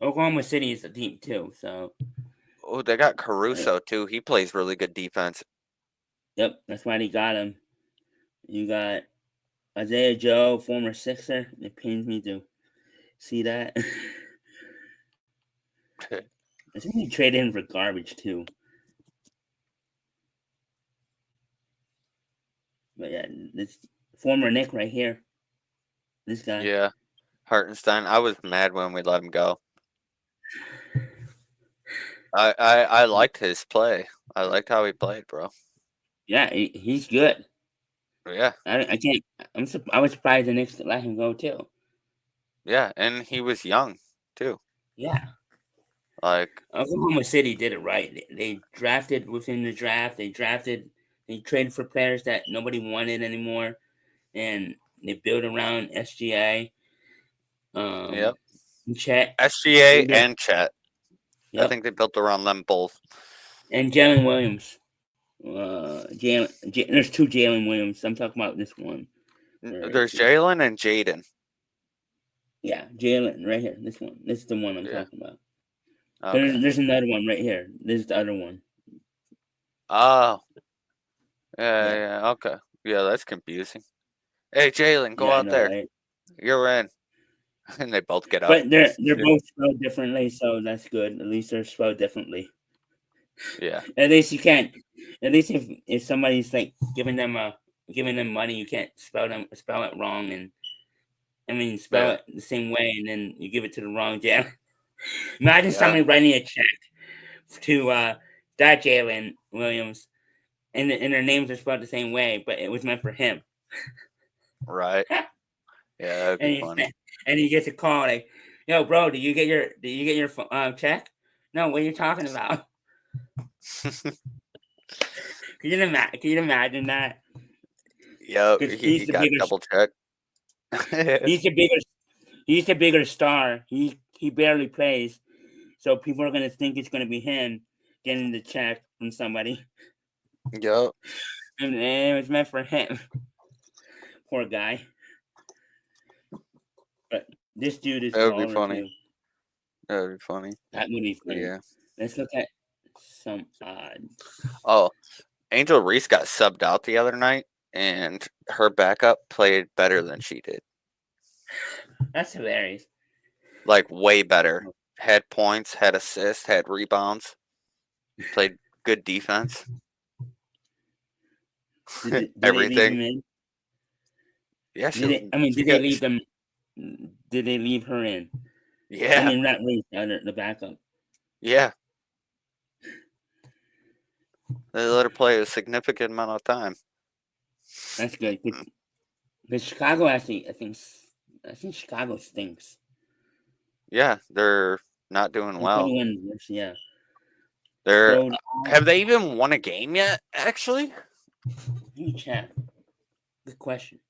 Oklahoma City is a team too, so. Oh, they got Caruso too. He plays really good defense. Yep, that's why they got him. You got Isaiah Joe, former Sixer. It pains me to see that. I think they traded him for garbage too. But yeah, this former Nick right here. This guy. Yeah. Hartenstein. I was mad when we let him go. I liked his play. I liked how he played, bro. Yeah, he's good. Yeah. I can't. I was surprised the Knicks let him go too. Yeah, and he was young too. Yeah. Like Oklahoma City did it right. They drafted within the draft. They traded for players that nobody wanted anymore, and They build around SGA. Yep. Chet. SGA and Chet. Yep. I think they built around them both. And Jalen Williams. There's two Jalen Williams. I'm talking about this one. There's Jalen and Jaden. Yeah, Jalen right here. This one. This is the one I'm talking about. Okay. There's another one right here. This is the other one. Oh. Yeah. Okay. Yeah, that's confusing. Hey, Jalen, go out there. Right? You're in. And they both get up. But they're both spelled differently, so that's good. At least they're spelled differently. Yeah. At least you can't. At least if somebody's like giving them money, you can't spell it wrong, and spell it the same way, and then you give it to the wrong Jalen. Imagine somebody writing a check to that Jalen Williams, and their names are spelled the same way, but it was meant for him. Right. Yeah, that'd be funny. And you get a call like, "Yo, bro, did you get your check?" No, what are you talking about? Can you imagine that? Yeah, he got double check. He's a bigger star. He barely plays, so people are gonna think it's gonna be him getting the check from somebody. Yep. And it was meant for him. Poor guy. But this dude is. That would be funny. Too. That would be funny. That would be funny. Yeah. Let's look at some odds. Oh, Angel Reese got subbed out the other night, and her backup played better than she did. That's hilarious. Like, way better. Had points, had assists, had rebounds. Played good defense. Did everything. Yeah, did they leave them? Did they leave her in? Yeah. Not Reese, the backup. Yeah. They let her play a significant amount of time. That's good. But Chicago actually, I think Chicago stinks. Yeah, they're not doing well. Yeah. Have they even won a game yet, actually? Let me check. Good question.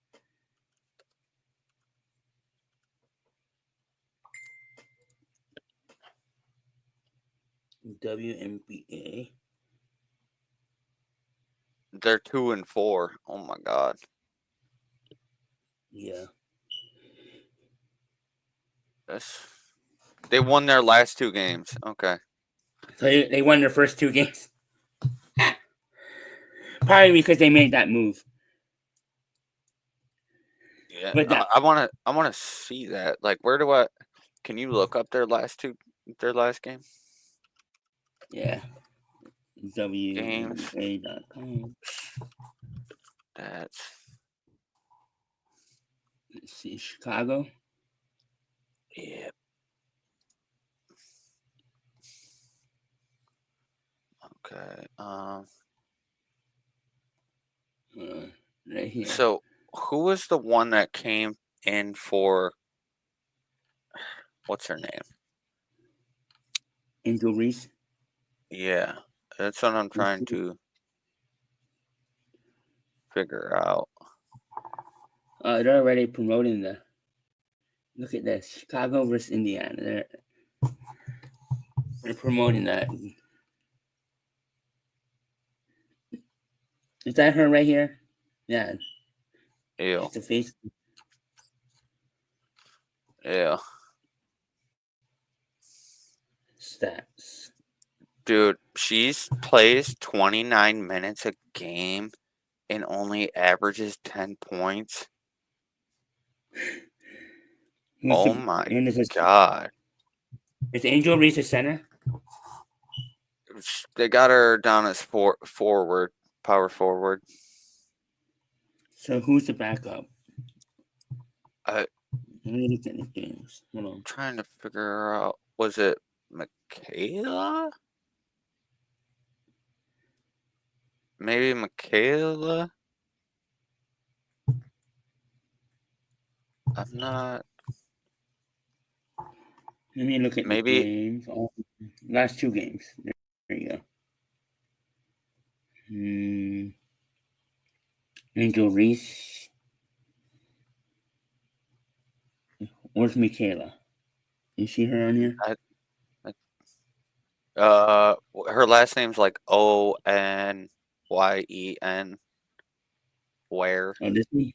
WNBA. They're 2-4. Oh my god. Yeah. They won their last 2 games. Okay. So they won their first 2 games. Probably because they made that move. Yeah. But I wanna see that. Like, where can you look up their last game? Yeah. WNBA.com. Let's see, Chicago. Yeah. Okay. Right here. So, who was the one that came in for? What's her name? Angel Reese. Yeah, that's what I'm trying to figure out. They're already promoting the. Look at this, Chicago versus Indiana. They're promoting that. Is that her right here? Yeah. Ew. It's a face. Yeah. Stats. Dude, she's plays 29 minutes a game and only averages 10 points. Oh my god. Is Angel Reese a center? They got her down as forward, power forward. So who's the backup? Let me look at the games. Hold on. I'm trying to figure out. Was it Michaela? Maybe Michaela? I'm not. Let me look at the games. Last 2 games. There you go. Angel Reese. Where's Michaela? You see her on here? Her last name's like Onyen. Where? Oh, this one?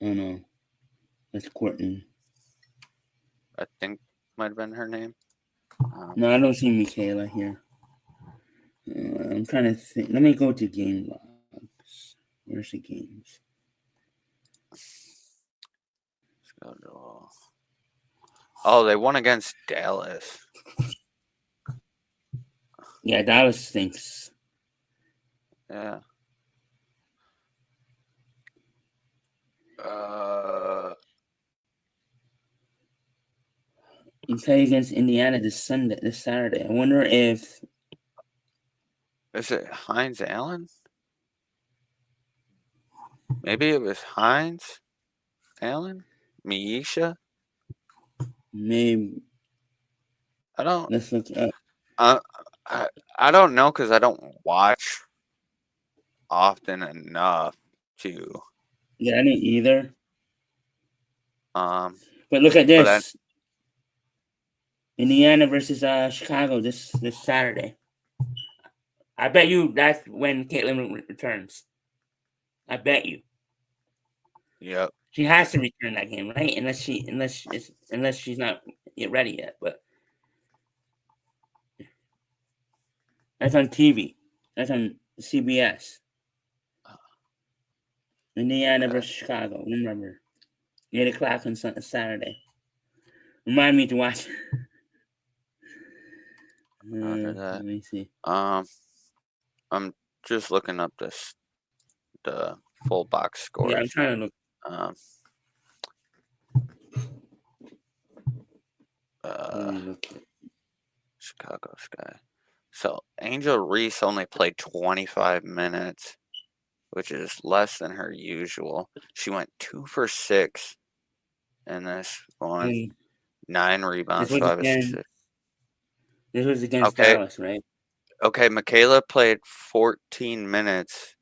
Oh no, that's Courtney. I think might have been her name. No, I don't see Michaela here. I'm trying to think. Let me go to game logs. Where's the games? Oh, they won against Dallas. Yeah, Dallas stinks. Yeah. You play against Indiana this Saturday. I wonder if Is it Heinz Allen? Maybe it was Heinz Allen? Miisha? maybe. I don't. Let's look up. I don't know because I don't watch often enough to. Yeah, I didn't either. But look at I, this. Indiana versus Chicago this Saturday. I bet you that's when Caitlin returns. I bet you. Yep. She has to return that game, right? Unless she's not yet ready yet. But that's on TV. That's on CBS. Indiana versus Chicago. Remember, 8:00 on Saturday. Remind me to watch. Let me see. I'm just looking up the full box scores. Yeah, I'm trying to look. Chicago Sky. So Angel Reese only played 25 minutes, which is less than her usual. She went 2 for 6 in this one. 9 rebounds, 5 assists. This was against Dallas, right? Okay, Michaela played 14 minutes,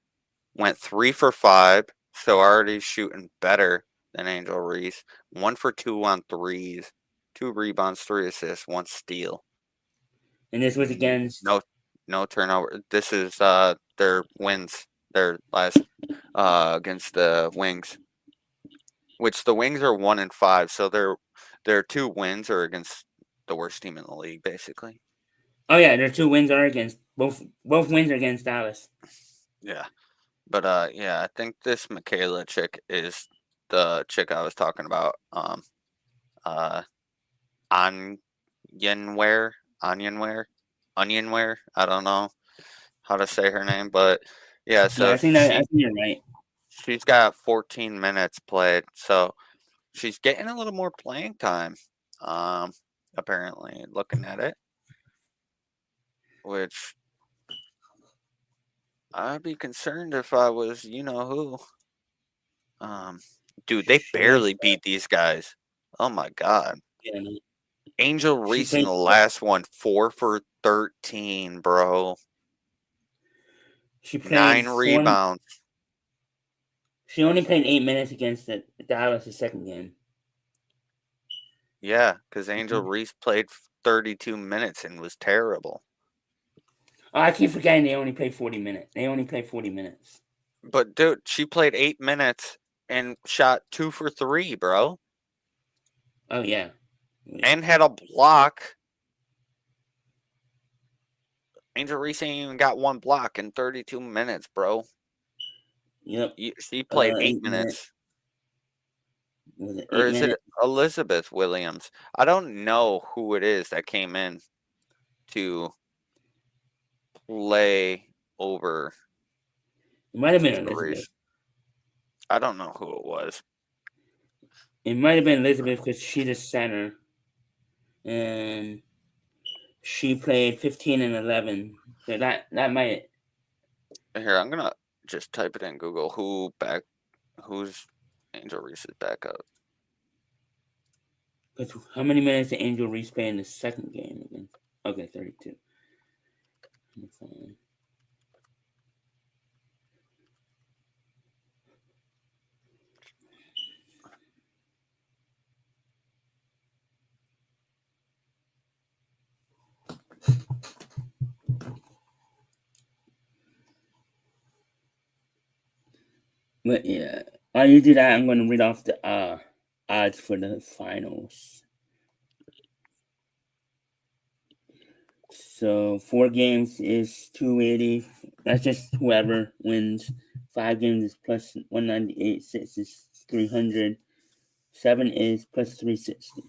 went 3 for 5, so already shooting better than Angel Reese. 1 for 2 on threes, 2 rebounds, 3 assists, 1 steal. And this was against no turnover. This is their wins, their last against the Wings, which the Wings are 1-5, so their 2 wins are against the worst team in the league, basically. Oh yeah, their 2 wins are against both wins are against Dallas. Yeah. But yeah, I think this Michaela chick is the chick I was talking about. Onyenware. I don't know how to say her name, but yeah. So I think you're right. She's got 14 minutes played, so she's getting a little more playing time. Apparently, looking at it, which I'd be concerned if I was, you know who. Dude, they barely beat these guys. Oh my god. Yeah, Angel Reese in the last one, 4 for 13, bro. She played 9 rebounds. She only played 8 minutes against the Dallas the second game. Yeah, because Angel Reese played 32 minutes and was terrible. Oh, I keep forgetting they only played 40 minutes. They only played 40 minutes. But dude, she played 8 minutes and shot 2 for 3, bro. Oh yeah. And had a block. Angel Reese ain't even got 1 block in 32 minutes, bro. Yep. She played 8 minutes. Was it 8 Or is minutes? it Elizabeth Williams? I don't know who it is that came in to play over. It might have been Elizabeth. I don't know who it was. It might have been Elizabeth because she's a center. And she played 15 and 11. So that might. Here, I'm gonna just type it in Google. Who's Angel Reese's backup? How many minutes did Angel Reese play in the second game again? Okay, 32. But yeah, while you do that, I'm going to read off the odds for the finals. So 4 games is 280. That's just whoever wins. 5 games is plus 198. 6 is 300. 7 is plus 360.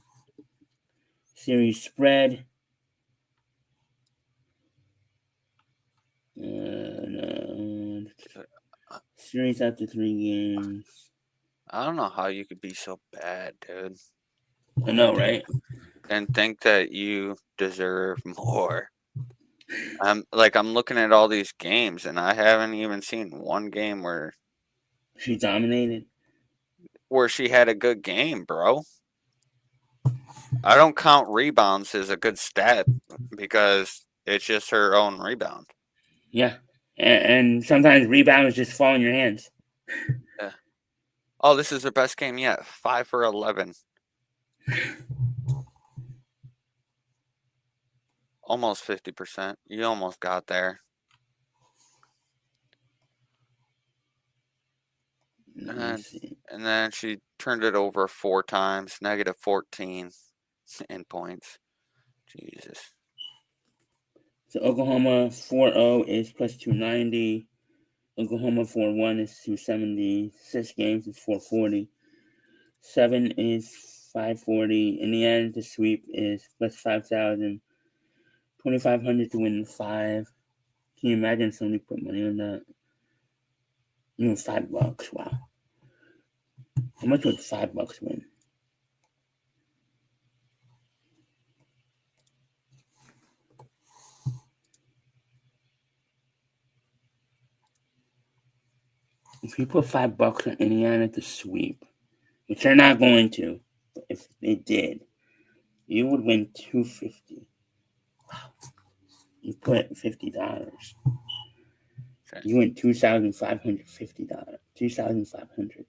Series spread. Series after 3 games. I don't know how you could be so bad, dude, I know, right? and think that you deserve more. I'm looking at all these games, and I haven't even seen one game She dominated. she had a good game, bro. I don't count rebounds as a good stat because it's just her own rebound. Yeah. And sometimes rebounds just fall in your hands. Yeah. Oh, this is her best game yet. 5 for 11. Almost 50%. You almost got there. Let me see. And then she turned it over 4 times, negative 14 in points. Jesus. So Oklahoma 4-0 is plus 290. Oklahoma 4-1 is 270. 6 games is 440. 7 is 540. In the end, the sweep is plus 5,000. 2,500 to win 5. Can you imagine somebody put money on that? Even $5. Wow. How much would $5 win? If you put $5 on Indiana to sweep, which they're not going to, but if they did, you would win $250. Wow. You put $50. Okay. You win $2,550. $2,500.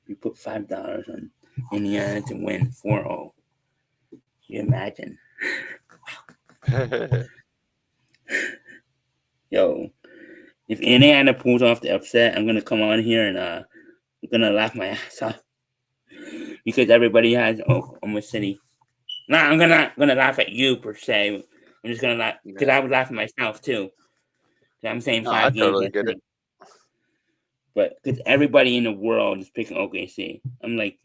You put $5 on Indiana to win 4-0. You imagine? Yo, if Indiana pulls off the upset, I'm gonna come on here and I'm gonna laugh my ass off because everybody has Oklahoma City. No, I'm gonna laugh at you per se. I'm just gonna laugh because I Yeah. would laugh at myself too. I'm saying No, I 5 games totally get it. yesterday, but because everybody in the world is picking OKC, I'm like,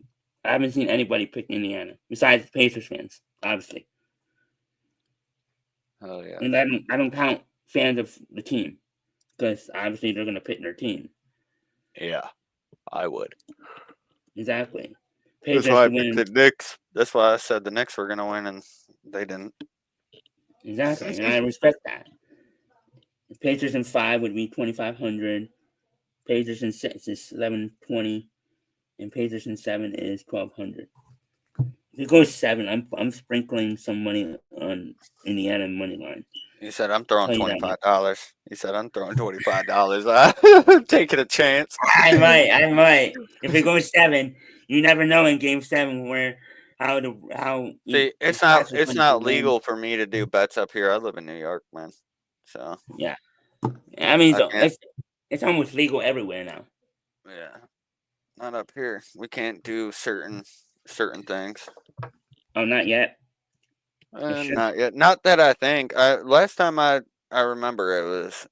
I haven't seen anybody pick Indiana besides Pacers fans, obviously. Oh, yeah. And I don't count fans of the team because obviously they're gonna pick their team. Yeah, I would. Exactly. That's Pacers why I to picked win. the Knicks. That's why I said the Knicks were going to win, and they didn't. Exactly, and I respect that. The Pacers in 5 would be 2,500. Pacers in 6 is 1,120, and Pacers in 7 is 1,200. If it goes 7, I'm sprinkling some money on Indiana money line. He said, I'm I'll throwing tell you that much. $25. He said, I'm throwing $25. I'm taking a chance. I might. If it goes 7, you never know in Game 7 where how See, the stats are it's going to not win. legal for me to do bets up here. I live in New York, man. So Yeah, I mean I can't. it's almost legal everywhere now. Yeah, not up here. We can't do certain things. Oh, not yet. It should. Not yet. Not that I think. Last time I remember it was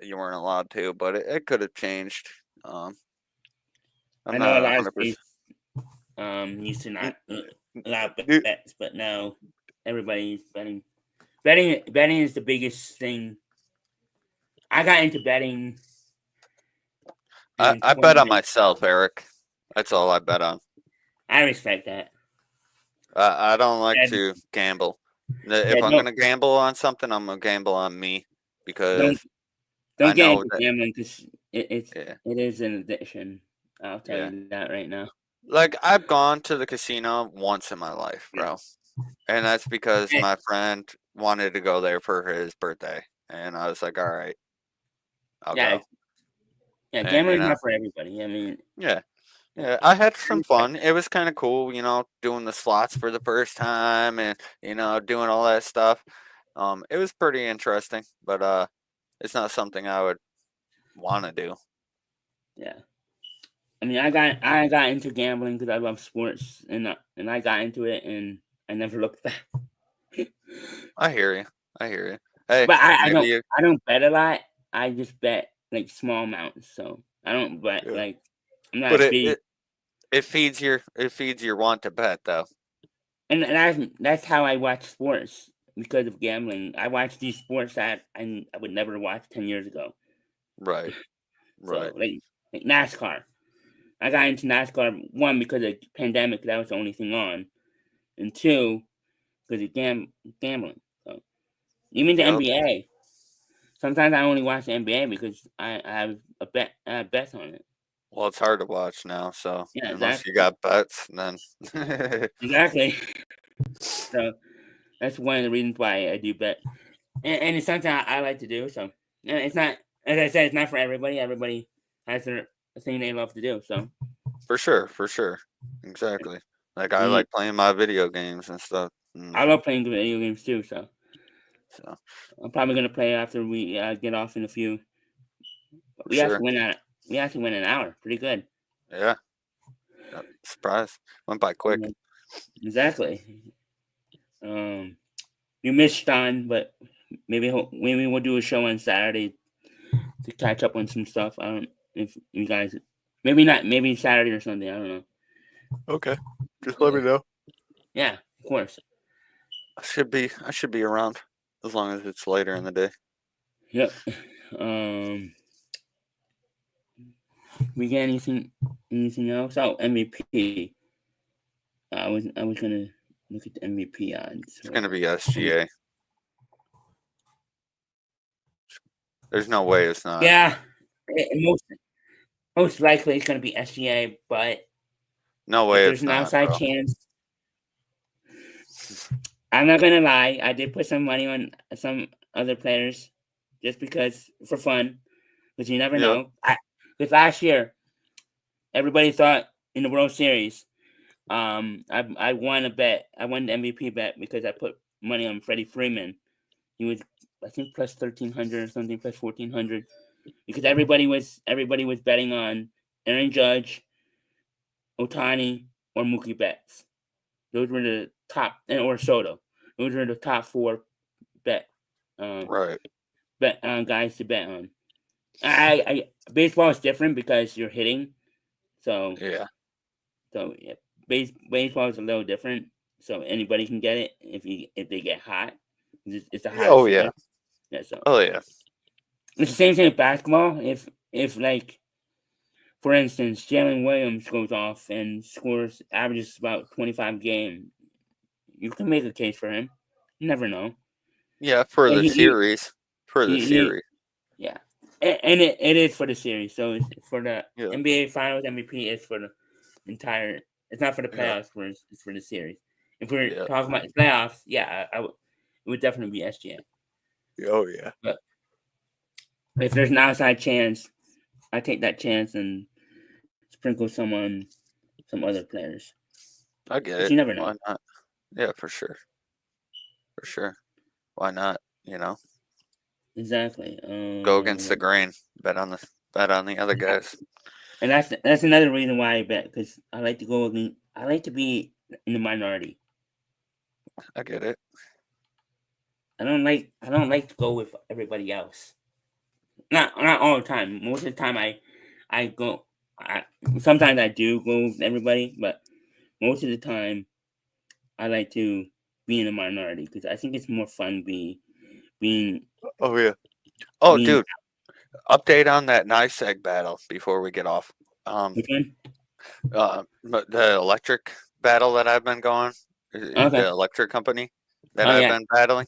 you weren't allowed to, but it could have changed. Um, I'm I know a not lot of 100%. states used to not allow Dude, bets, but now everybody's betting. Betting is the biggest thing. I got into betting in I bet on 2019. myself, Eric. That's all I bet on. I respect that. I don't like And to gamble. yeah, If I'm gonna gamble on something, I'm gonna gamble on me don't because I don't get know into that. gambling because Yeah, it is an addiction. I'll tell yeah. you that right now. Like I've gone to the casino once in my life, bro, and that's because Eh, my friend wanted to go there for his birthday, and I was like, all right, I'll Yeah, go. yeah, And gambling's not for everybody. I mean, yeah, yeah, I had I some respect fun. that. It was kind of cool, doing the slots for the first time and doing all that stuff. It was pretty interesting, but it's not something I would want to do. Yeah, I mean, I got into gambling because I love sports, and I got into it, and I never looked back. I hear you. I hear you. Hey, But maybe you. I don't bet a lot. I just bet like small amounts. So I don't bet Yeah. like I'm not But a it, big. it it feeds your want to bet though. And that's how I watch sports because of gambling. I watch these sports that I would never watch 10 years ago. Right. Right. So like NASCAR. I got into NASCAR one because of the pandemic. That was the only thing on, and two because of gambling. So even the Yep. NBA. Sometimes I only watch the NBA because I have a bet. I have bets on it. Well, it's hard to watch now, so Yeah, unless you exactly. got bets, then Exactly. So that's one of the reasons why I do bet, and it's something I like to do. So and it's not, as I said, it's not for everybody. Everybody has their thing they love to do. So for sure, exactly. Like I mm, like playing my video games and stuff. I love playing video games too. So So I'm probably gonna play after we get off in a few. But for sure, we actually went an hour. Pretty good. yeah. Surprise, went by quick. Yeah, exactly. Um, you missed Stan, but maybe we'll do a show on Saturday to catch up on some stuff. I don't if you guys maybe not maybe Saturday or Sunday. I don't know. Okay, just let Yeah, me know. yeah, of course. I should be around as long as it's later in the day. Yep. Um, we got anything else? Oh, MVP. I was gonna look at the MVP odds. It's gonna be SGA. There's no way it's not. Yeah, most likely it's gonna be SGA, but No if way there's it's an not, outside bro. chance, I'm not gonna lie. I did put some money on some other players just because for fun, because you never Yep. know. Because last year everybody thought in the World Series, I won a bet. I won the MVP bet because I put money on Freddie Freeman. He was, I think, plus 1,300 or something, plus 1,400, because everybody was betting on Aaron Judge, Otani, or Mookie Betts. Those were the top, and or Soto. Those were the top four bet um, Right. guys to bet on. Baseball is different because you're hitting, so Yeah. yeah, baseball is a little different. So anybody can get it if they get hot. It's the Oh hottest yeah. year. Yeah, so Oh yeah. it's the same thing with basketball. If like for instance, Jalen Williams goes off and scores averages about 25 a game, you can make a case for him. You never know. Yeah. For And the series. For the he series. yeah, and it is for the series. So it's for the Yeah. NBA Finals MVP. It's for the entire. It's not for the Yeah. playoffs. It's for the series. If we're Yeah. talking about the playoffs, yeah, it would definitely be SGA. Oh yeah. But if there's an outside chance, I take that chance and sprinkle some other players. I get But it. you never know. Why not? Yeah, for sure. For sure. Why not? You know, Exactly. go against the grain. Bet on the other guys. And that's another reason why I bet because I like to go against. I like to be in the minority. I get it. I don't like to go with everybody else. Not all the time. Most of the time I go. I sometimes I do go with everybody, but most of the time I like to be in the minority because I think it's more fun being Oh yeah. Oh being dude, update on that nice egg battle before we get off. which one? But the electric battle that I've been going, the Okay. electric company that Oh I've yeah. been battling.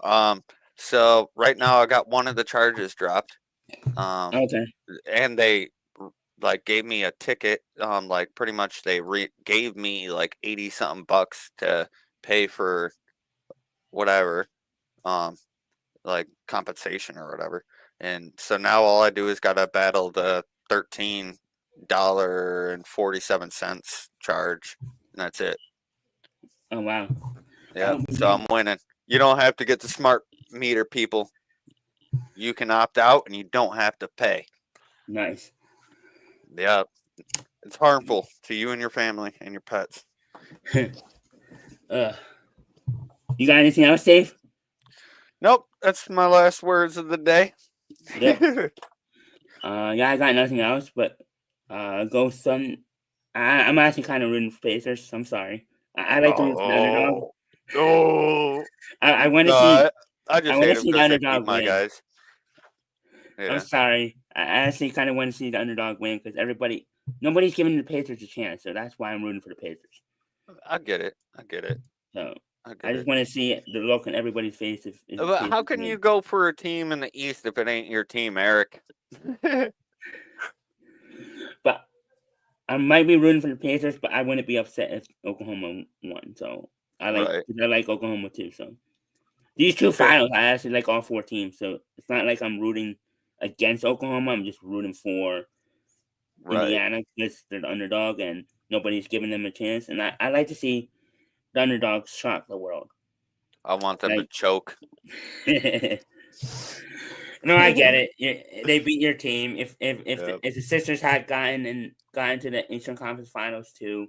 Um, so right now I got one of the charges dropped. Um, Okay. and they like gave me a ticket. Like pretty much they gave me like 80 something bucks to pay for whatever. Um, like compensation or whatever. And so now all I do is gotta battle the $13.47 charge, and that's it. Oh wow. Yeah, That would be so I'm great. winning. You don't have to get the smart meter, people. You can opt out, and you don't have to pay. Nice. Yeah, It's harmful to you and your family and your pets. You got anything else, Dave? Nope, that's my last words of the day. Yep. Yeah, I got nothing else, but go Sun. I'm actually kind of rooting for Pacers. I'm sorry. I like to root for the underdog. Oh, I want to no, see. I I just want hate to them see the because they beat underdog my win. guys. I'm Yeah, sorry. I actually kind of want to see the underdog win because nobody's giving the Pacers a chance, so that's why I'm rooting for the Pacers. I get it. So I I get just it. want to see the look on everybody's face if the But how Pacers can win. you go for a team in the East if it ain't your team, Eric? But I might be rooting for the Pacers, but I wouldn't be upset if Oklahoma won. So I Right. like Oklahoma too. So these two Okay. finals, I actually like all four teams. So it's not like I'm rooting against Oklahoma. I'm just rooting for Right. Indiana because they're the underdog and nobody's giving them a chance. And I like to see the underdogs shock the world. I want them to Like, choke. no, I get it. They beat your team. Yep. If the sisters had gotten to the Eastern Conference Finals too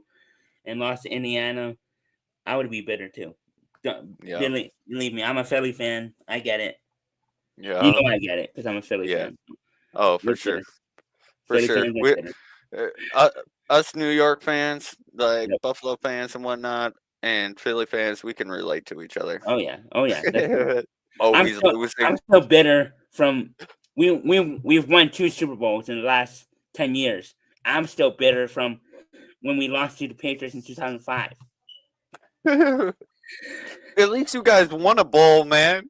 and lost to Indiana, I would be bitter too. Yep. Believe me, I'm a Philly fan. I get it. You Yep. know I get it because I'm a Philly Yeah. fan. Oh, for We're sure. bitter. For Philly sure. fans are bitter. Us New York fans, like Yep. Buffalo fans and whatnot, and Philly fans, we can relate to each other. Oh yeah. Oh yeah. Always losing. I'm still bitter from we've won 2 Super Bowls in the last 10 years. I'm still bitter from when we lost to the Patriots in 2005. At least you guys won a bowl, man.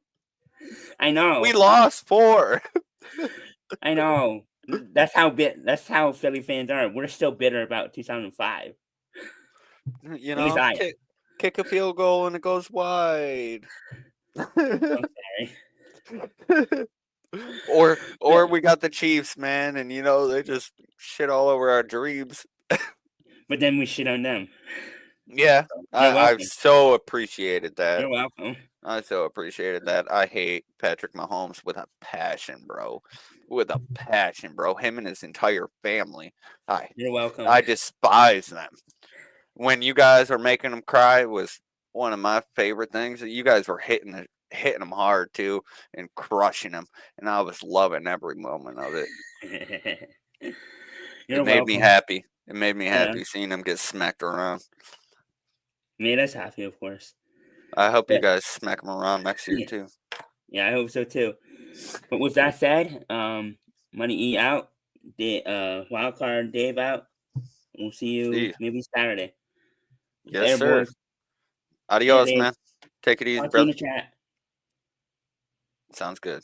I know. We lost 4. I know. That's how Philly fans are. We're still bitter about 2005. You At least know, I am. kick a field goal and it goes wide. I'm sorry. or we got the Chiefs, man, and they just shit all over our dreams. But then we shit on them. Yeah, You're I've welcome. so appreciated that. You're welcome. I so appreciated that. I hate Patrick Mahomes with a passion, bro. With a passion, bro. Him and his entire family. You're welcome. I despise them. When you guys are making them cry was one of my favorite things. You guys were hitting them hard too and crushing them, and I was loving every moment of it. You're It made welcome. me happy. It made me Yeah. happy seeing them get smacked around. Made us happy, of course. I hope you But guys smack them around next year too. yeah, I hope so too. But with that said, Money E out. Wildcard Dave out. We'll see See you you. maybe Saturday. Yes, Later, sir. boys. Later, Adios, Dave. man. Take it easy, Talk to you in brother. the chat. Sounds good.